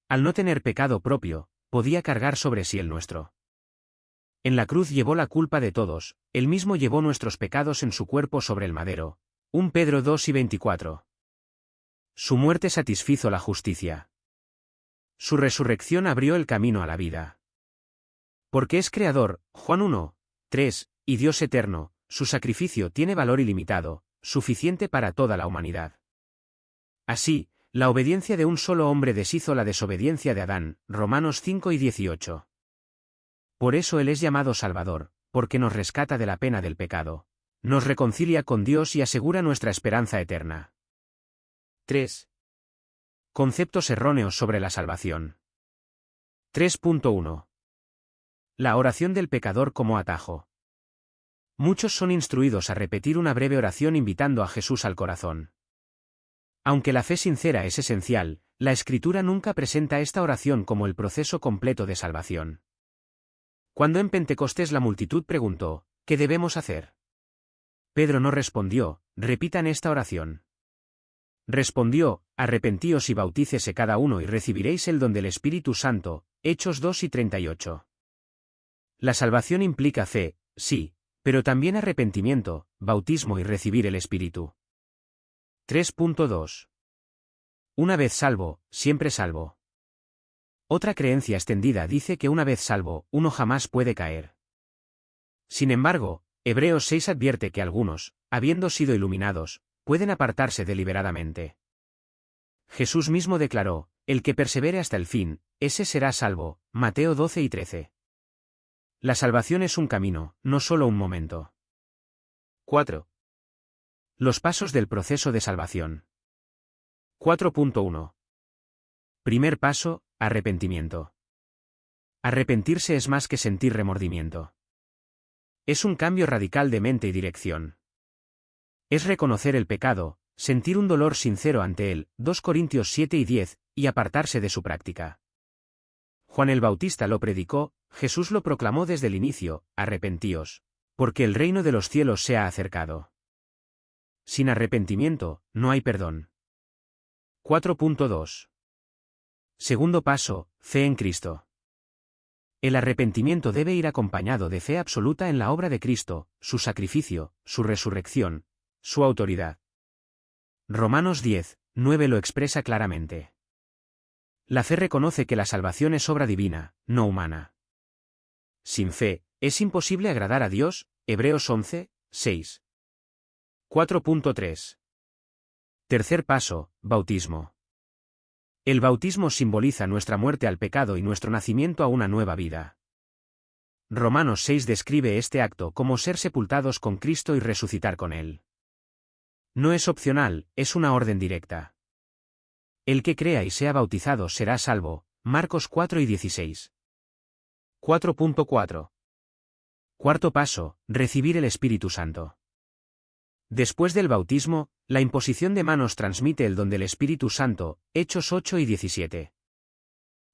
Al no tener pecado propio, podía cargar sobre sí el nuestro. En la cruz llevó la culpa de todos, él mismo llevó nuestros pecados en su cuerpo sobre el madero. 1 Pedro 2 y 24. Su muerte satisfizo la justicia. Su resurrección abrió el camino a la vida. Porque es creador, Juan 1, 3, y Dios eterno, su sacrificio tiene valor ilimitado, suficiente para toda la humanidad. Así, la obediencia de un solo hombre deshizo la desobediencia de Adán, Romanos 5 y 18. Por eso Él es llamado Salvador, porque nos rescata de la pena del pecado, nos reconcilia con Dios y asegura nuestra esperanza eterna. 3. Conceptos erróneos sobre la salvación. 3.1. La oración del pecador como atajo. Muchos son instruidos a repetir una breve oración invitando a Jesús al corazón. Aunque la fe sincera es esencial, la Escritura nunca presenta esta oración como el proceso completo de salvación. Cuando en Pentecostés la multitud preguntó, ¿qué debemos hacer? Pedro no respondió, repitan esta oración. Respondió, arrepentíos y bautícese cada uno y recibiréis el don del Espíritu Santo, Hechos 2 y 38. La salvación implica fe, sí, pero también arrepentimiento, bautismo y recibir el Espíritu. 3.2. Una vez salvo, siempre salvo. Otra creencia extendida dice que una vez salvo, uno jamás puede caer. Sin embargo, Hebreos 6 advierte que algunos, habiendo sido iluminados, pueden apartarse deliberadamente. Jesús mismo declaró, el que persevere hasta el fin, ese será salvo, Mateo 12 y 13. La salvación es un camino, no solo un momento. 4. Los pasos del proceso de salvación. 4.1. Primer paso, arrepentimiento. Arrepentirse es más que sentir remordimiento. Es un cambio radical de mente y dirección. Es reconocer el pecado, sentir un dolor sincero ante él, 2 Corintios 7 y 10, y apartarse de su práctica. Juan el Bautista lo predicó, Jesús lo proclamó desde el inicio, arrepentíos, porque el reino de los cielos se ha acercado. Sin arrepentimiento, no hay perdón. 4.2. Segundo paso, fe en Cristo. El arrepentimiento debe ir acompañado de fe absoluta en la obra de Cristo, su sacrificio, su resurrección, su autoridad. Romanos 10, 9 lo expresa claramente. La fe reconoce que la salvación es obra divina, no humana. Sin fe, es imposible agradar a Dios, Hebreos 11, 6. 4.3. Tercer paso, bautismo. El bautismo simboliza nuestra muerte al pecado y nuestro nacimiento a una nueva vida. Romanos 6 describe este acto como ser sepultados con Cristo y resucitar con Él. No es opcional, es una orden directa. El que crea y sea bautizado será salvo, Marcos 4 y 16. 4.4. Cuarto paso, recibir el Espíritu Santo. Después del bautismo, la imposición de manos transmite el don del Espíritu Santo, Hechos 8 y 17.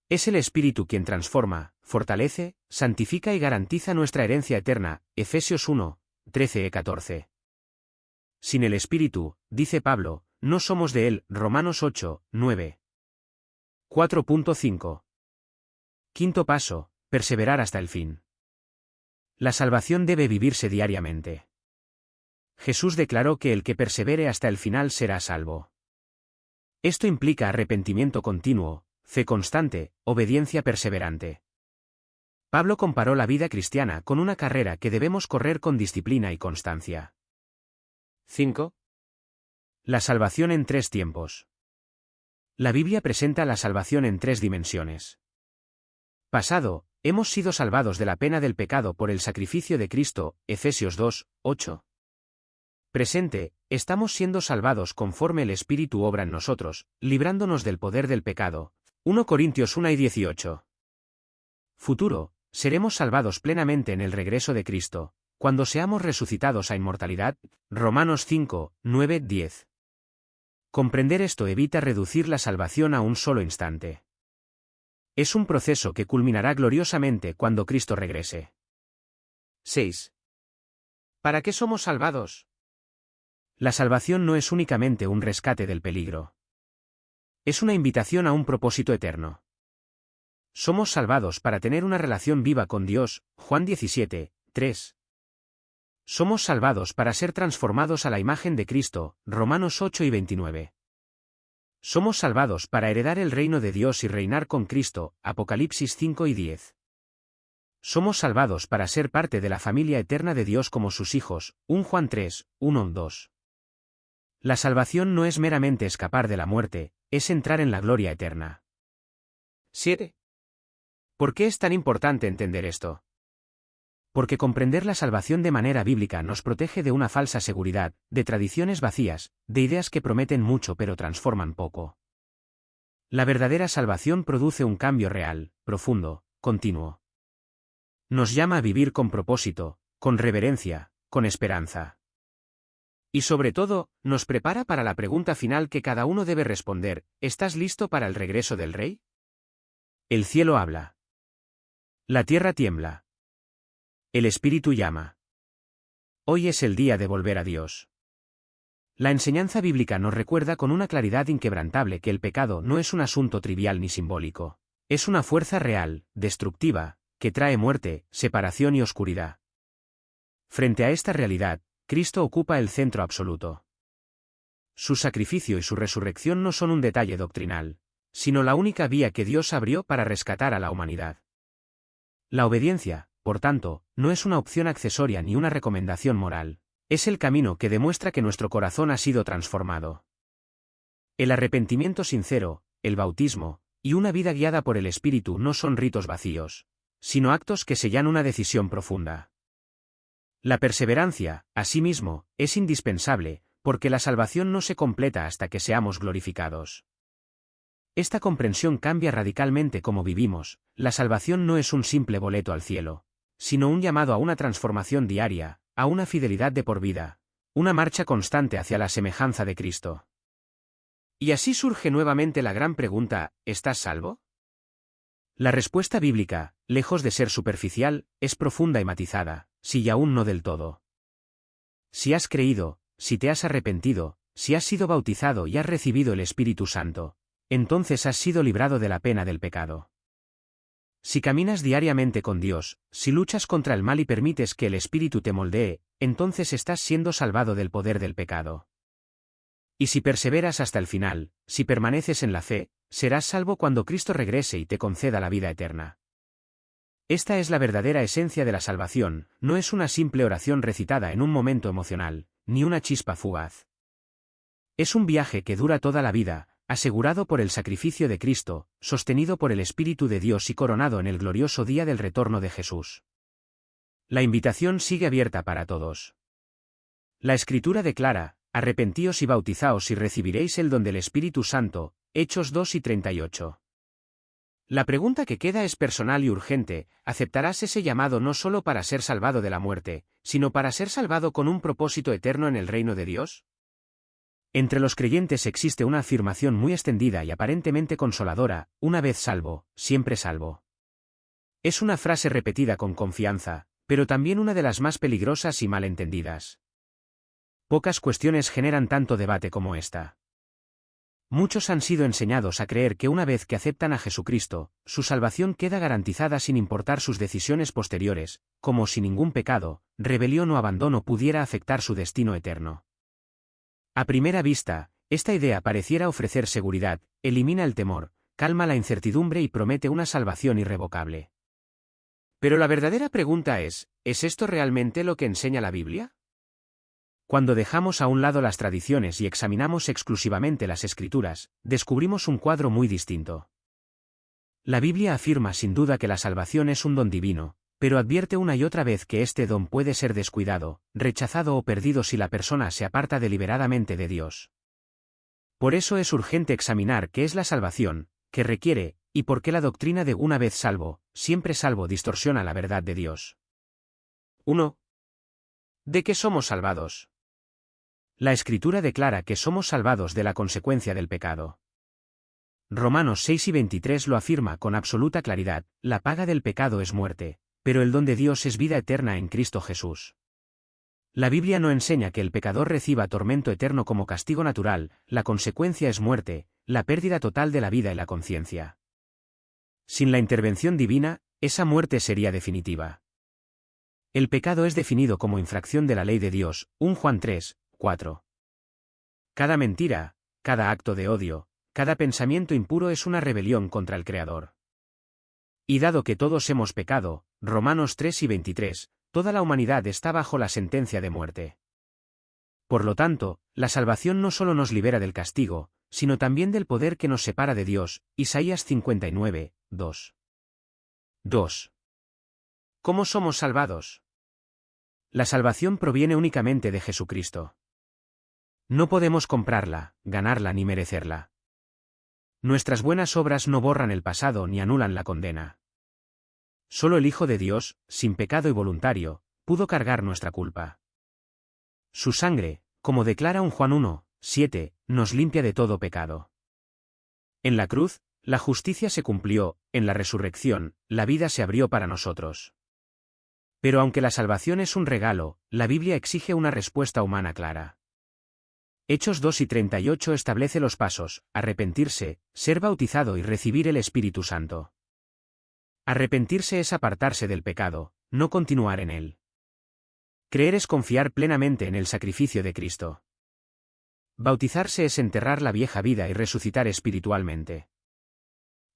Es el Espíritu quien transforma, fortalece, santifica y garantiza nuestra herencia eterna, Efesios 1, 13 y 14. Sin el Espíritu, dice Pablo, no somos de él, Romanos 8, 9. 4.5. Quinto paso, perseverar hasta el fin. La salvación debe vivirse diariamente. Jesús declaró que el que persevere hasta el final será salvo. Esto implica arrepentimiento continuo, fe constante, obediencia perseverante. Pablo comparó la vida cristiana con una carrera que debemos correr con disciplina y constancia. 5. La salvación en 3 tiempos. La Biblia presenta la salvación en 3 dimensiones. Pasado, hemos sido salvados de la pena del pecado por el sacrificio de Cristo, Efesios 2, 8. Presente, estamos siendo salvados conforme el Espíritu obra en nosotros, librándonos del poder del pecado, 1 Corintios 1 y 18. Futuro, seremos salvados plenamente en el regreso de Cristo, cuando seamos resucitados a inmortalidad, Romanos 5, 9, 10. Comprender esto evita reducir la salvación a un solo instante. Es un proceso que culminará gloriosamente cuando Cristo regrese. 6. ¿Para qué somos salvados? La salvación no es únicamente un rescate del peligro. Es una invitación a un propósito eterno. Somos salvados para tener una relación viva con Dios, Juan 17, 3. Somos salvados para ser transformados a la imagen de Cristo, Romanos 8 y 29. Somos salvados para heredar el reino de Dios y reinar con Cristo, Apocalipsis 5 y 10. Somos salvados para ser parte de la familia eterna de Dios como sus hijos, 1 Juan 3, 1, 2. La salvación no es meramente escapar de la muerte, es entrar en la gloria eterna. 7. ¿Por qué es tan importante entender esto? Porque comprender la salvación de manera bíblica nos protege de una falsa seguridad, de tradiciones vacías, de ideas que prometen mucho pero transforman poco. La verdadera salvación produce un cambio real, profundo, continuo. Nos llama a vivir con propósito, con reverencia, con esperanza. Y sobre todo, nos prepara para la pregunta final que cada uno debe responder: ¿estás listo para el regreso del Rey? El cielo habla. La tierra tiembla. El Espíritu llama. Hoy es el día de volver a Dios. La enseñanza bíblica nos recuerda con una claridad inquebrantable que el pecado no es un asunto trivial ni simbólico. Es una fuerza real, destructiva, que trae muerte, separación y oscuridad. Frente a esta realidad, Cristo ocupa el centro absoluto. Su sacrificio y su resurrección no son un detalle doctrinal, sino la única vía que Dios abrió para rescatar a la humanidad. La obediencia, por tanto, no es una opción accesoria ni una recomendación moral, es el camino que demuestra que nuestro corazón ha sido transformado. El arrepentimiento sincero, el bautismo, y una vida guiada por el Espíritu no son ritos vacíos, sino actos que sellan una decisión profunda. La perseverancia, asimismo, es indispensable, porque la salvación no se completa hasta que seamos glorificados. Esta comprensión cambia radicalmente cómo vivimos. La salvación no es un simple boleto al cielo, sino un llamado a una transformación diaria, a una fidelidad de por vida, una marcha constante hacia la semejanza de Cristo. Y así surge nuevamente la gran pregunta: ¿estás salvo? La respuesta bíblica, lejos de ser superficial, es profunda y matizada, si aún no del todo. Si has creído, si te has arrepentido, si has sido bautizado y has recibido el Espíritu Santo, entonces has sido librado de la pena del pecado. Si caminas diariamente con Dios, si luchas contra el mal y permites que el Espíritu te moldee, entonces estás siendo salvado del poder del pecado. Y si perseveras hasta el final, si permaneces en la fe, serás salvo cuando Cristo regrese y te conceda la vida eterna. Esta es la verdadera esencia de la salvación, no es una simple oración recitada en un momento emocional, ni una chispa fugaz. Es un viaje que dura toda la vida, asegurado por el sacrificio de Cristo, sostenido por el Espíritu de Dios y coronado en el glorioso día del retorno de Jesús. La invitación sigue abierta para todos. La Escritura declara: arrepentíos y bautizaos y recibiréis el don del Espíritu Santo, Hechos 2 y 38. La pregunta que queda es personal y urgente: ¿aceptarás ese llamado no solo para ser salvado de la muerte, sino para ser salvado con un propósito eterno en el reino de Dios? Entre los creyentes existe una afirmación muy extendida y aparentemente consoladora: una vez salvo, siempre salvo. Es una frase repetida con confianza, pero también una de las más peligrosas y malentendidas. Pocas cuestiones generan tanto debate como esta. Muchos han sido enseñados a creer que una vez que aceptan a Jesucristo, su salvación queda garantizada sin importar sus decisiones posteriores, como si ningún pecado, rebelión o abandono pudiera afectar su destino eterno. A primera vista, esta idea pareciera ofrecer seguridad, elimina el temor, calma la incertidumbre y promete una salvación irrevocable. Pero la verdadera pregunta ¿es esto realmente lo que enseña la Biblia? Cuando dejamos a un lado las tradiciones y examinamos exclusivamente las Escrituras, descubrimos un cuadro muy distinto. La Biblia afirma sin duda que la salvación es un don divino, pero advierte una y otra vez que este don puede ser descuidado, rechazado o perdido si la persona se aparta deliberadamente de Dios. Por eso es urgente examinar qué es la salvación, qué requiere, y por qué la doctrina de una vez salvo, siempre salvo distorsiona la verdad de Dios. 1. ¿De qué somos salvados? La Escritura declara que somos salvados de la consecuencia del pecado. Romanos 6 y 23 lo afirma con absoluta claridad: la paga del pecado es muerte, pero el don de Dios es vida eterna en Cristo Jesús. La Biblia no enseña que el pecador reciba tormento eterno como castigo natural, la consecuencia es muerte, la pérdida total de la vida y la conciencia. Sin la intervención divina, esa muerte sería definitiva. El pecado es definido como infracción de la ley de Dios, 1 Juan 3, 4. Cada mentira, cada acto de odio, cada pensamiento impuro es una rebelión contra el Creador. Y dado que todos hemos pecado, Romanos 3 y 23, toda la humanidad está bajo la sentencia de muerte. Por lo tanto, la salvación no solo nos libera del castigo, sino también del poder que nos separa de Dios, Isaías 59, 2. 2. ¿Cómo somos salvados? La salvación proviene únicamente de Jesucristo. No podemos comprarla, ganarla ni merecerla. Nuestras buenas obras no borran el pasado ni anulan la condena. Solo el Hijo de Dios, sin pecado y voluntario, pudo cargar nuestra culpa. Su sangre, como declara 1 Juan 1, 7, nos limpia de todo pecado. En la cruz, la justicia se cumplió, en la resurrección, la vida se abrió para nosotros. Pero aunque la salvación es un regalo, la Biblia exige una respuesta humana clara. Hechos 2 y 38 establece los pasos: arrepentirse, ser bautizado y recibir el Espíritu Santo. Arrepentirse es apartarse del pecado, no continuar en él. Creer es confiar plenamente en el sacrificio de Cristo. Bautizarse es enterrar la vieja vida y resucitar espiritualmente.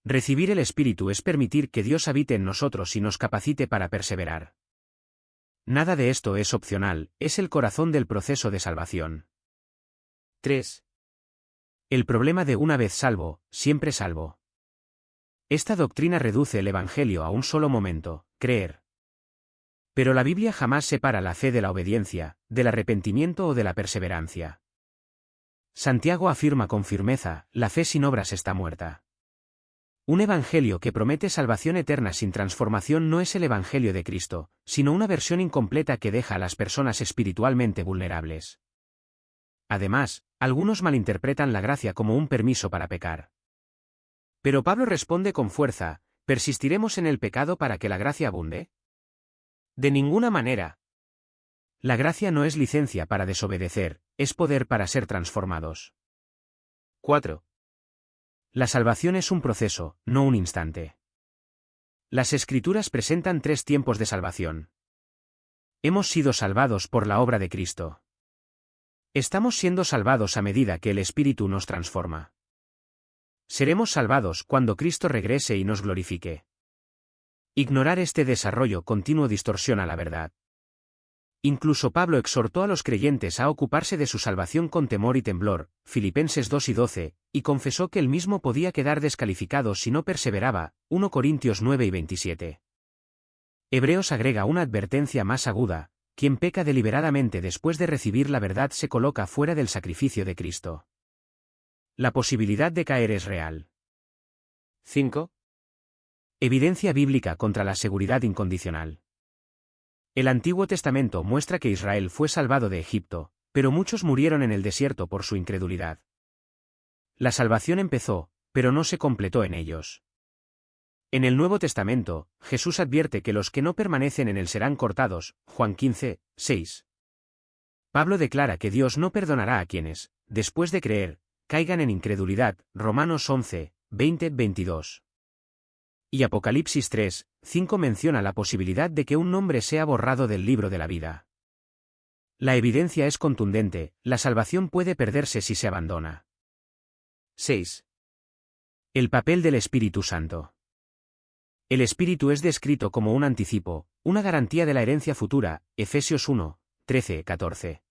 Recibir el Espíritu es permitir que Dios habite en nosotros y nos capacite para perseverar. Nada de esto es opcional, es el corazón del proceso de salvación. 3. El problema de una vez salvo, siempre salvo. Esta doctrina reduce el Evangelio a un solo momento: creer. Pero la Biblia jamás separa la fe de la obediencia, del arrepentimiento o de la perseverancia. Santiago afirma con firmeza: la fe sin obras está muerta. Un evangelio que promete salvación eterna sin transformación no es el Evangelio de Cristo, sino una versión incompleta que deja a las personas espiritualmente vulnerables. Además, algunos malinterpretan la gracia como un permiso para pecar. Pero Pablo responde con fuerza: ¿persistiremos en el pecado para que la gracia abunde? De ninguna manera. La gracia no es licencia para desobedecer, es poder para ser transformados. 4. La salvación es un proceso, no un instante. Las Escrituras presentan 3 tiempos de salvación. Hemos sido salvados por la obra de Cristo. Estamos siendo salvados a medida que el Espíritu nos transforma. Seremos salvados cuando Cristo regrese y nos glorifique. Ignorar este desarrollo continuo distorsiona la verdad. Incluso Pablo exhortó a los creyentes a ocuparse de su salvación con temor y temblor, Filipenses 2 y 12, y confesó que él mismo podía quedar descalificado si no perseveraba, 1 Corintios 9 y 27. Hebreos agrega una advertencia más aguda: quien peca deliberadamente después de recibir la verdad se coloca fuera del sacrificio de Cristo. La posibilidad de caer es real. 5. Evidencia bíblica contra la seguridad incondicional. El Antiguo Testamento muestra que Israel fue salvado de Egipto, pero muchos murieron en el desierto por su incredulidad. La salvación empezó, pero no se completó en ellos. En el Nuevo Testamento, Jesús advierte que los que no permanecen en él serán cortados, Juan 15, 6. Pablo declara que Dios no perdonará a quienes, después de creer, caigan en incredulidad. Romanos 11, 20, 22. Y Apocalipsis 3, 5 menciona la posibilidad de que un nombre sea borrado del libro de la vida. La evidencia es contundente, la salvación puede perderse si se abandona. 6. El papel del Espíritu Santo. El Espíritu es descrito como un anticipo, una garantía de la herencia futura, Efesios 1, 13, 14.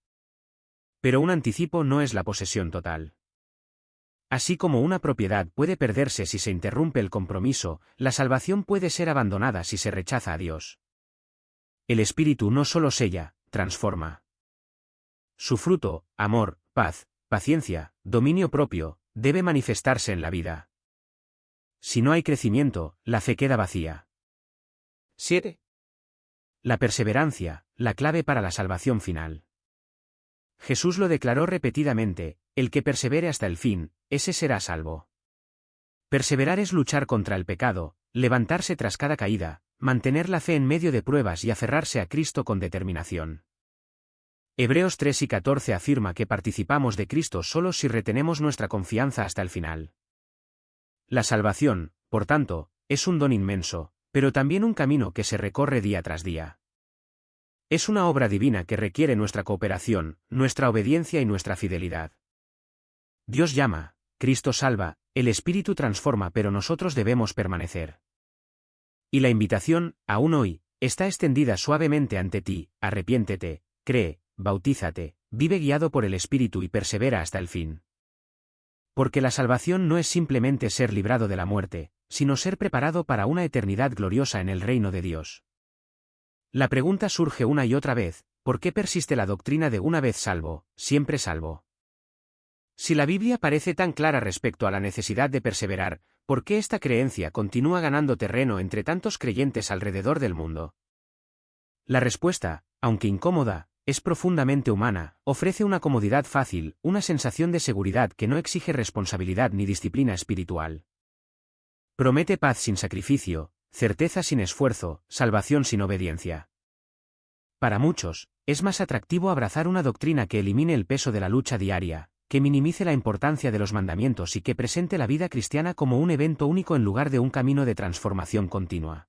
Pero un anticipo no es la posesión total. Así como una propiedad puede perderse si se interrumpe el compromiso, la salvación puede ser abandonada si se rechaza a Dios. El Espíritu no solo sella, transforma. Su fruto, amor, paz, paciencia, dominio propio, debe manifestarse en la vida. Si no hay crecimiento, la fe queda vacía. 7. La perseverancia, la clave para la salvación final. Jesús lo declaró repetidamente: el que persevere hasta el fin, ese será salvo. Perseverar es luchar contra el pecado, levantarse tras cada caída, mantener la fe en medio de pruebas y aferrarse a Cristo con determinación. Hebreos 3 y 14 afirma que participamos de Cristo solo si retenemos nuestra confianza hasta el final. La salvación, por tanto, es un don inmenso, pero también un camino que se recorre día tras día. Es una obra divina que requiere nuestra cooperación, nuestra obediencia y nuestra fidelidad. Dios llama, Cristo salva, el Espíritu transforma, pero nosotros debemos permanecer. Y la invitación, aún hoy, está extendida suavemente ante ti: arrepiéntete, cree, bautízate, vive guiado por el Espíritu y persevera hasta el fin. Porque la salvación no es simplemente ser librado de la muerte, sino ser preparado para una eternidad gloriosa en el reino de Dios. La pregunta surge una y otra vez: ¿por qué persiste la doctrina de una vez salvo, siempre salvo? Si la Biblia parece tan clara respecto a la necesidad de perseverar, ¿por qué esta creencia continúa ganando terreno entre tantos creyentes alrededor del mundo? La respuesta, aunque incómoda, es profundamente humana, ofrece una comodidad fácil, una sensación de seguridad que no exige responsabilidad ni disciplina espiritual. Promete paz sin sacrificio, certeza sin esfuerzo, salvación sin obediencia. Para muchos, es más atractivo abrazar una doctrina que elimine el peso de la lucha diaria, que minimice la importancia de los mandamientos y que presente la vida cristiana como un evento único en lugar de un camino de transformación continua.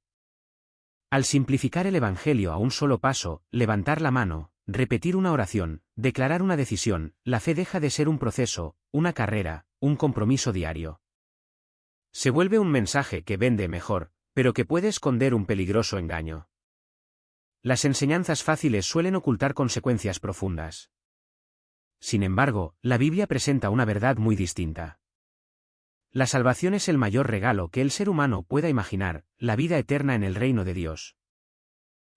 Al simplificar el Evangelio a un solo paso, levantar la mano, repetir una oración, declarar una decisión, la fe deja de ser un proceso, una carrera, un compromiso diario. Se vuelve un mensaje que vende mejor, pero que puede esconder un peligroso engaño. Las enseñanzas fáciles suelen ocultar consecuencias profundas. Sin embargo, la Biblia presenta una verdad muy distinta. La salvación es el mayor regalo que el ser humano pueda imaginar, la vida eterna en el reino de Dios.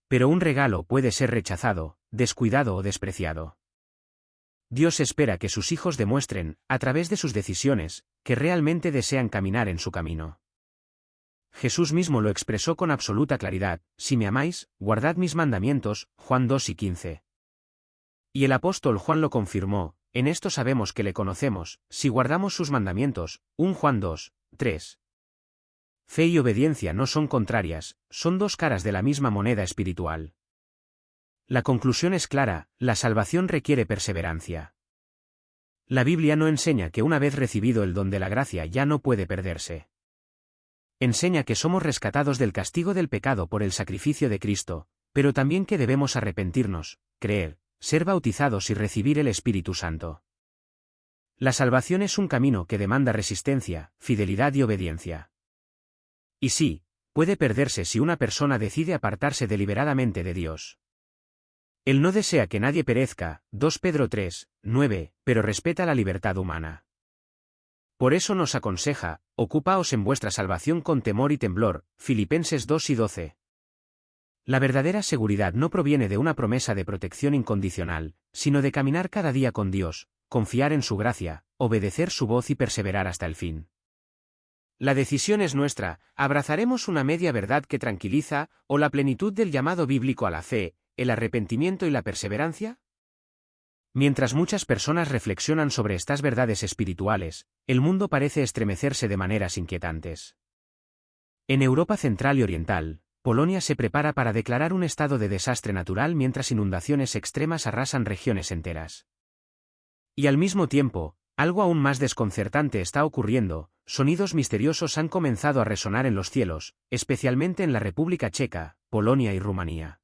Pero un regalo puede ser rechazado, descuidado o despreciado. Dios espera que sus hijos demuestren, a través de sus decisiones, que realmente desean caminar en su camino. Jesús mismo lo expresó con absoluta claridad: si me amáis, guardad mis mandamientos, Juan 2 y 15. Y el apóstol Juan lo confirmó: en esto sabemos que le conocemos, si guardamos sus mandamientos, 1 Juan 2, 3. Fe y obediencia no son contrarias, son dos caras de la misma moneda espiritual. La conclusión es clara: la salvación requiere perseverancia. La Biblia no enseña que una vez recibido el don de la gracia ya no puede perderse. Enseña que somos rescatados del castigo del pecado por el sacrificio de Cristo, pero también que debemos arrepentirnos, creer, ser bautizados y recibir el Espíritu Santo. La salvación es un camino que demanda resistencia, fidelidad y obediencia. Y sí, puede perderse si una persona decide apartarse deliberadamente de Dios. Él no desea que nadie perezca, 2 Pedro 3, 9, pero respeta la libertad humana. Por eso nos aconseja: ocupaos en vuestra salvación con temor y temblor, Filipenses 2 y 12. La verdadera seguridad no proviene de una promesa de protección incondicional, sino de caminar cada día con Dios, confiar en su gracia, obedecer su voz y perseverar hasta el fin. La decisión es nuestra: ¿abrazaremos una media verdad que tranquiliza, o la plenitud del llamado bíblico a la fe, el arrepentimiento y la perseverancia? Mientras muchas personas reflexionan sobre estas verdades espirituales, el mundo parece estremecerse de maneras inquietantes. En Europa Central y Oriental, Polonia se prepara para declarar un estado de desastre natural mientras inundaciones extremas arrasan regiones enteras. Y al mismo tiempo, Algo aún más desconcertante está ocurriendo: sonidos misteriosos han comenzado a resonar en los cielos, especialmente en la República Checa, Polonia y Rumanía.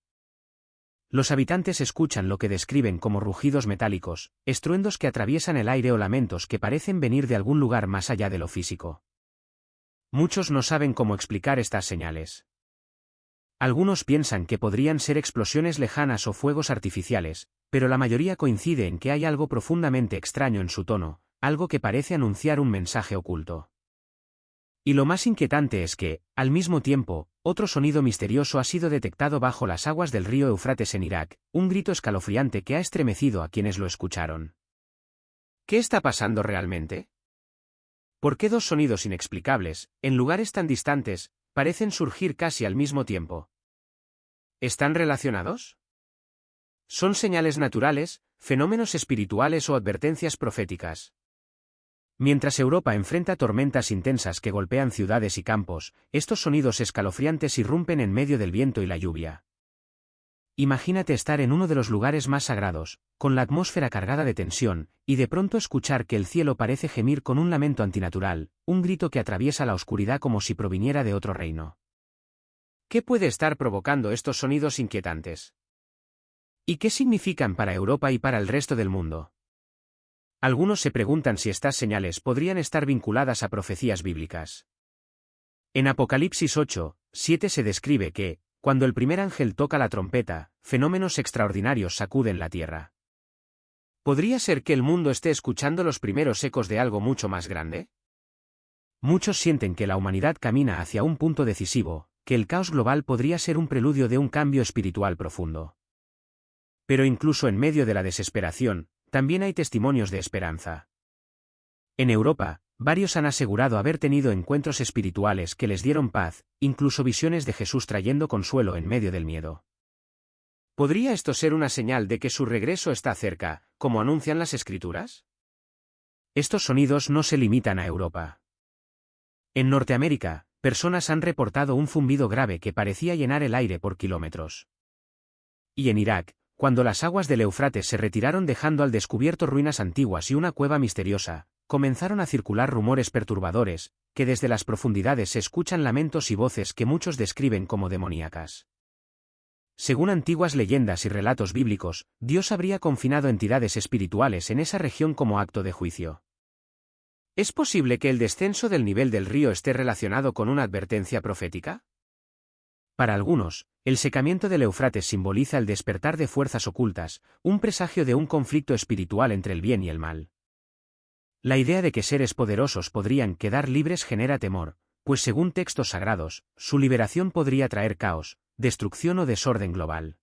Los habitantes escuchan lo que describen como rugidos metálicos, estruendos que atraviesan el aire o lamentos que parecen venir de algún lugar más allá de lo físico. Muchos no saben cómo explicar estas señales. Algunos piensan que podrían ser explosiones lejanas o fuegos artificiales, pero la mayoría coincide en que hay algo profundamente extraño en su tono, algo que parece anunciar un mensaje oculto. Y lo más inquietante es que, al mismo tiempo, otro sonido misterioso ha sido detectado bajo las aguas del río Éufrates en Irak, un grito escalofriante que ha estremecido a quienes lo escucharon. ¿Qué está pasando realmente? ¿Por qué dos sonidos inexplicables, en lugares tan distantes, parecen surgir casi al mismo tiempo? ¿Están relacionados? ¿Son señales naturales, fenómenos espirituales o advertencias proféticas? Mientras Europa enfrenta tormentas intensas que golpean ciudades y campos, estos sonidos escalofriantes irrumpen en medio del viento y la lluvia. Imagínate estar en uno de los lugares más sagrados, con la atmósfera cargada de tensión, y de pronto escuchar que el cielo parece gemir con un lamento antinatural, un grito que atraviesa la oscuridad como si proviniera de otro reino. ¿Qué puede estar provocando estos sonidos inquietantes? ¿Y qué significan para Europa y para el resto del mundo? Algunos se preguntan si estas señales podrían estar vinculadas a profecías bíblicas. En Apocalipsis 8:7 se describe que, cuando el primer ángel toca la trompeta, fenómenos extraordinarios sacuden la tierra. ¿Podría ser que el mundo esté escuchando los primeros ecos de algo mucho más grande? Muchos sienten que la humanidad camina hacia un punto decisivo, que el caos global podría ser un preludio de un cambio espiritual profundo. Pero incluso en medio de la desesperación, también hay testimonios de esperanza. En Europa, varios han asegurado haber tenido encuentros espirituales que les dieron paz, incluso visiones de Jesús trayendo consuelo en medio del miedo. ¿Podría esto ser una señal de que su regreso está cerca, como anuncian las Escrituras? Estos sonidos no se limitan a Europa. En Norteamérica, personas han reportado un zumbido grave que parecía llenar el aire por kilómetros. Y en Irak, cuando las aguas del Éufrates se retiraron dejando al descubierto ruinas antiguas y una cueva misteriosa, comenzaron a circular rumores perturbadores, que desde las profundidades se escuchan lamentos y voces que muchos describen como demoníacas. Según antiguas leyendas y relatos bíblicos, Dios habría confinado entidades espirituales en esa región como acto de juicio. ¿Es posible que el descenso del nivel del río esté relacionado con una advertencia profética? Para algunos, el secamiento del Éufrates simboliza el despertar de fuerzas ocultas, un presagio de un conflicto espiritual entre el bien y el mal. La idea de que seres poderosos podrían quedar libres genera temor, pues según textos sagrados, su liberación podría traer caos, destrucción o desorden global.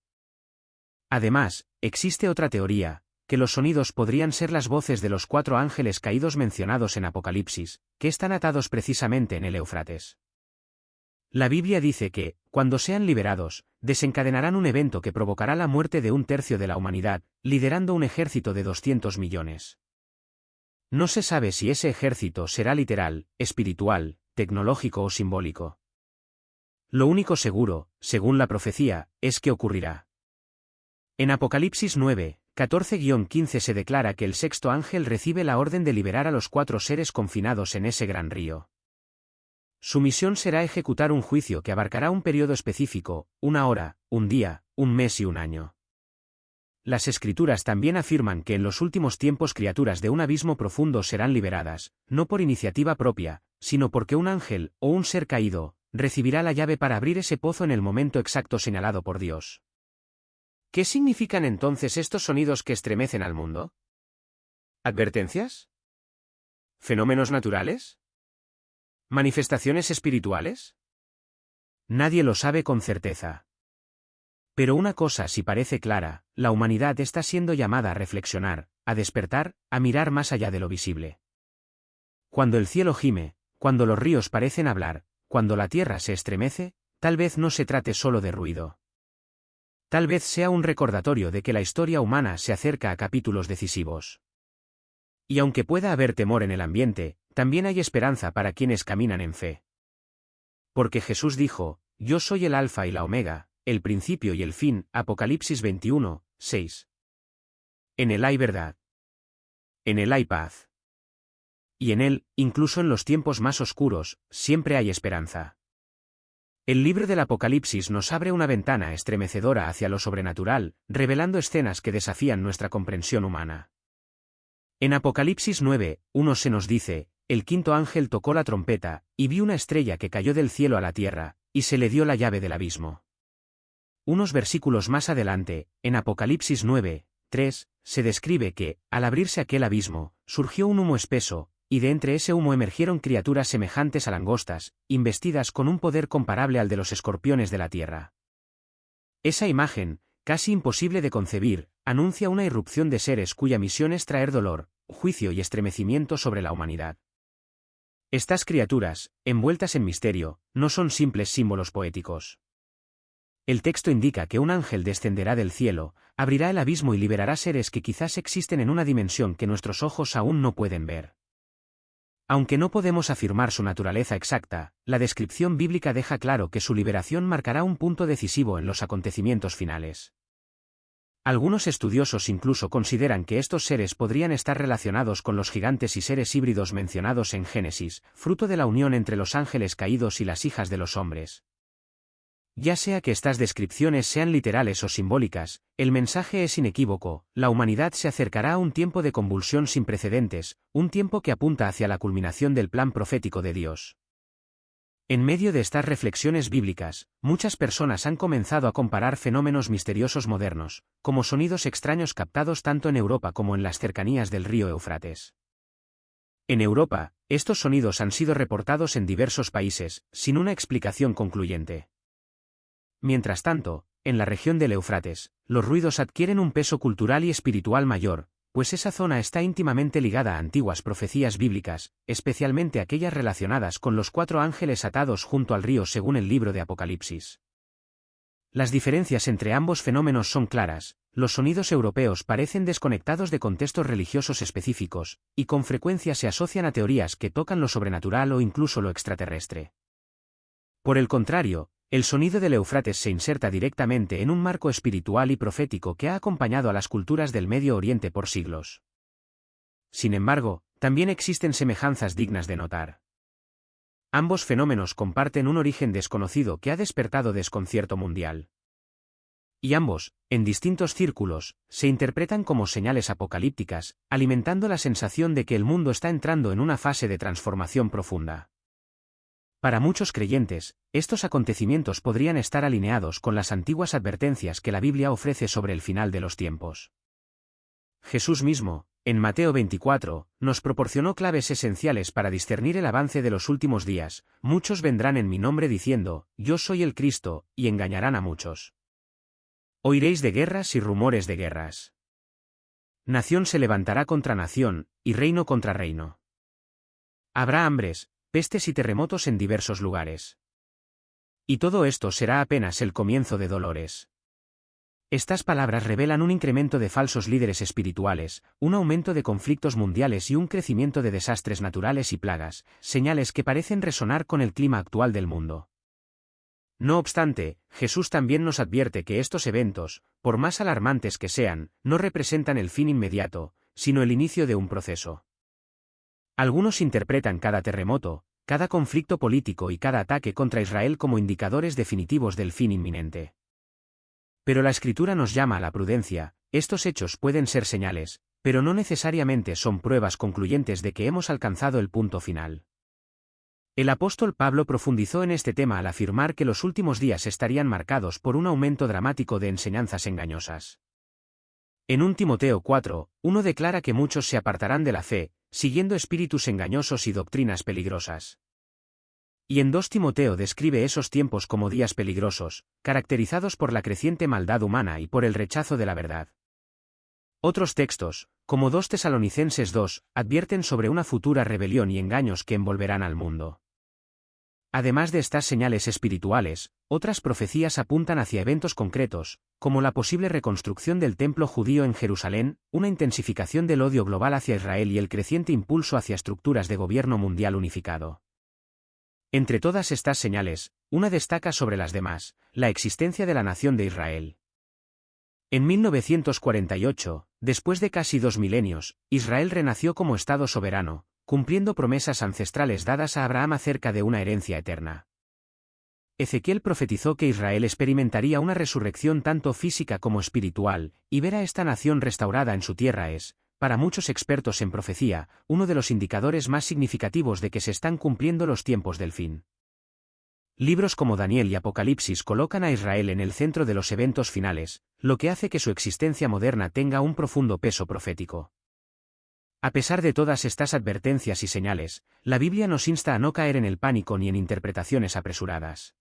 Además, existe otra teoría, que los sonidos podrían ser las voces de los 4 ángeles caídos mencionados en Apocalipsis, que están atados precisamente en el Éufrates. La Biblia dice que, cuando sean liberados, desencadenarán un evento que provocará la muerte de un tercio de la humanidad, liderando un ejército de 200 millones. No se sabe si ese ejército será literal, espiritual, tecnológico o simbólico. Lo único seguro, según la profecía, es que ocurrirá. En Apocalipsis 9:14-15 se declara que el sexto ángel recibe la orden de liberar a los 4 seres confinados en ese gran río. Su misión será ejecutar un juicio que abarcará un periodo específico, una hora, un día, un mes y un año. Las Escrituras también afirman que en los últimos tiempos criaturas de un abismo profundo serán liberadas, no por iniciativa propia, sino porque un ángel, o un ser caído, recibirá la llave para abrir ese pozo en el momento exacto señalado por Dios. ¿Qué significan entonces estos sonidos que estremecen al mundo? ¿Advertencias? ¿Fenómenos naturales? ¿Manifestaciones espirituales? Nadie lo sabe con certeza. Pero una cosa sí parece clara: la humanidad está siendo llamada a reflexionar, a despertar, a mirar más allá de lo visible. Cuando el cielo gime, cuando los ríos parecen hablar, cuando la tierra se estremece, tal vez no se trate solo de ruido. Tal vez sea un recordatorio de que la historia humana se acerca a capítulos decisivos. Y aunque pueda haber temor en el ambiente, también hay esperanza para quienes caminan en fe. Porque Jesús dijo: «Yo soy el Alfa y la Omega, el principio y el fin», Apocalipsis 21:6. En él hay verdad. En él hay paz. y en él, incluso en los tiempos más oscuros, siempre hay esperanza. El libro del Apocalipsis nos abre una ventana estremecedora hacia lo sobrenatural, revelando escenas que desafían nuestra comprensión humana. En Apocalipsis 9:1 se nos dice: el quinto ángel tocó la trompeta, y vi una estrella que cayó del cielo a la tierra, y se le dio la llave del abismo. Unos versículos más adelante, en Apocalipsis 9:3, se describe que, al abrirse aquel abismo, surgió un humo espeso, y de entre ese humo emergieron criaturas semejantes a langostas, investidas con un poder comparable al de los escorpiones de la tierra. Esa imagen, casi imposible de concebir, anuncia una irrupción de seres cuya misión es traer dolor, juicio y estremecimiento sobre la humanidad. Estas criaturas, envueltas en misterio, no son simples símbolos poéticos. El texto indica que un ángel descenderá del cielo, abrirá el abismo y liberará seres que quizás existen en una dimensión que nuestros ojos aún no pueden ver. Aunque no podemos afirmar su naturaleza exacta, la descripción bíblica deja claro que su liberación marcará un punto decisivo en los acontecimientos finales. Algunos estudiosos incluso consideran que estos seres podrían estar relacionados con los gigantes y seres híbridos mencionados en Génesis, fruto de la unión entre los ángeles caídos y las hijas de los hombres. Ya sea que estas descripciones sean literales o simbólicas, el mensaje es inequívoco: la humanidad se acercará a un tiempo de convulsión sin precedentes, un tiempo que apunta hacia la culminación del plan profético de Dios. En medio de estas reflexiones bíblicas, muchas personas han comenzado a comparar fenómenos misteriosos modernos, como sonidos extraños captados tanto en Europa como en las cercanías del río Éufrates. En Europa, estos sonidos han sido reportados en diversos países, sin una explicación concluyente. Mientras tanto, en la región del Éufrates, los ruidos adquieren un peso cultural y espiritual mayor, pues esa zona está íntimamente ligada a antiguas profecías bíblicas, especialmente aquellas relacionadas con los 4 ángeles atados junto al río según el libro de Apocalipsis. Las diferencias entre ambos fenómenos son claras: los sonidos europeos parecen desconectados de contextos religiosos específicos, y con frecuencia se asocian a teorías que tocan lo sobrenatural o incluso lo extraterrestre. Por el contrario, el sonido del Éufrates se inserta directamente en un marco espiritual y profético que ha acompañado a las culturas del Medio Oriente por siglos. Sin embargo, también existen semejanzas dignas de notar. Ambos fenómenos comparten un origen desconocido que ha despertado desconcierto mundial. Y ambos, en distintos círculos, se interpretan como señales apocalípticas, alimentando la sensación de que el mundo está entrando en una fase de transformación profunda. Para muchos creyentes, estos acontecimientos podrían estar alineados con las antiguas advertencias que la Biblia ofrece sobre el final de los tiempos. Jesús mismo, en Mateo 24, nos proporcionó claves esenciales para discernir el avance de los últimos días: muchos vendrán en mi nombre diciendo, yo soy el Cristo, y engañarán a muchos. Oiréis de guerras y rumores de guerras. Nación se levantará contra nación, y reino contra reino. Habrá hambres, pestes y terremotos en diversos lugares. Y todo esto será apenas el comienzo de dolores. Estas palabras revelan un incremento de falsos líderes espirituales, un aumento de conflictos mundiales y un crecimiento de desastres naturales y plagas, señales que parecen resonar con el clima actual del mundo. No obstante, Jesús también nos advierte que estos eventos, por más alarmantes que sean, no representan el fin inmediato, sino el inicio de un proceso. Algunos interpretan cada terremoto, cada conflicto político y cada ataque contra Israel como indicadores definitivos del fin inminente. Pero la Escritura nos llama a la prudencia: estos hechos pueden ser señales, pero no necesariamente son pruebas concluyentes de que hemos alcanzado el punto final. El apóstol Pablo profundizó en este tema al afirmar que los últimos días estarían marcados por un aumento dramático de enseñanzas engañosas. En 1 Timoteo 4:1 declara que muchos se apartarán de la fe, siguiendo espíritus engañosos y doctrinas peligrosas. Y en 2 Timoteo describe esos tiempos como días peligrosos, caracterizados por la creciente maldad humana y por el rechazo de la verdad. Otros textos, como 2 Tesalonicenses 2, advierten sobre una futura rebelión y engaños que envolverán al mundo. Además de estas señales espirituales, otras profecías apuntan hacia eventos concretos, como la posible reconstrucción del templo judío en Jerusalén, una intensificación del odio global hacia Israel y el creciente impulso hacia estructuras de gobierno mundial unificado. Entre todas estas señales, una destaca sobre las demás: la existencia de la nación de Israel. En 1948, después de casi 2 milenios, Israel renació como Estado soberano, cumpliendo promesas ancestrales dadas a Abraham acerca de una herencia eterna. Ezequiel profetizó que Israel experimentaría una resurrección tanto física como espiritual, y ver a esta nación restaurada en su tierra es, para muchos expertos en profecía, uno de los indicadores más significativos de que se están cumpliendo los tiempos del fin. Libros como Daniel y Apocalipsis colocan a Israel en el centro de los eventos finales, lo que hace que su existencia moderna tenga un profundo peso profético. A pesar de todas estas advertencias y señales, la Biblia nos insta a no caer en el pánico ni en interpretaciones apresuradas.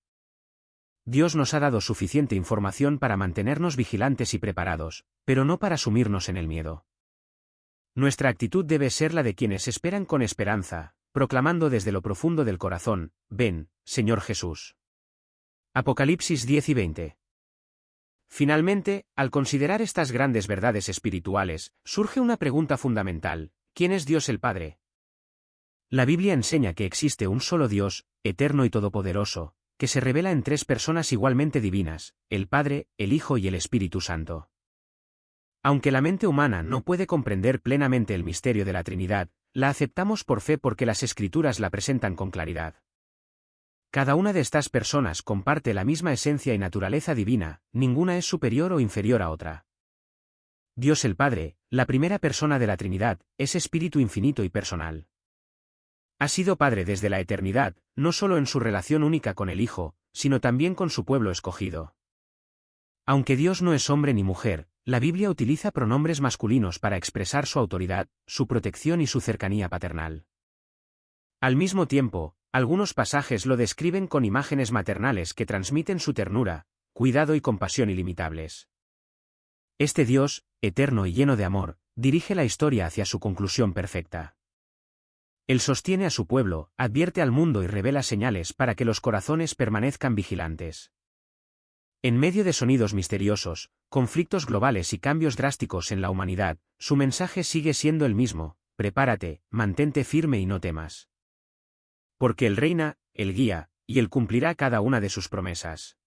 Dios nos ha dado suficiente información para mantenernos vigilantes y preparados, pero no para sumirnos en el miedo. Nuestra actitud debe ser la de quienes esperan con esperanza, proclamando desde lo profundo del corazón: ven, Señor Jesús. Apocalipsis 10 y 20. Finalmente, al considerar estas grandes verdades espirituales, surge una pregunta fundamental: ¿quién es Dios el Padre? La Biblia enseña que existe un solo Dios, eterno y todopoderoso, que se revela en tres personas igualmente divinas: el Padre, el Hijo y el Espíritu Santo. Aunque la mente humana no puede comprender plenamente el misterio de la Trinidad, la aceptamos por fe porque las Escrituras la presentan con claridad. Cada una de estas personas comparte la misma esencia y naturaleza divina, ninguna es superior o inferior a otra. Dios el Padre, la primera persona de la Trinidad, es Espíritu infinito y personal. Ha sido Padre desde la eternidad, no solo en su relación única con el Hijo, sino también con su pueblo escogido. Aunque Dios no es hombre ni mujer, la Biblia utiliza pronombres masculinos para expresar su autoridad, su protección y su cercanía paternal. Al mismo tiempo, algunos pasajes lo describen con imágenes maternales que transmiten su ternura, cuidado y compasión ilimitables. Este Dios, eterno y lleno de amor, dirige la historia hacia su conclusión perfecta. Él sostiene a su pueblo, advierte al mundo y revela señales para que los corazones permanezcan vigilantes. En medio de sonidos misteriosos, conflictos globales y cambios drásticos en la humanidad, su mensaje sigue siendo el mismo: prepárate, mantente firme y no temas. Porque Él reina, Él guía, y Él cumplirá cada una de sus promesas.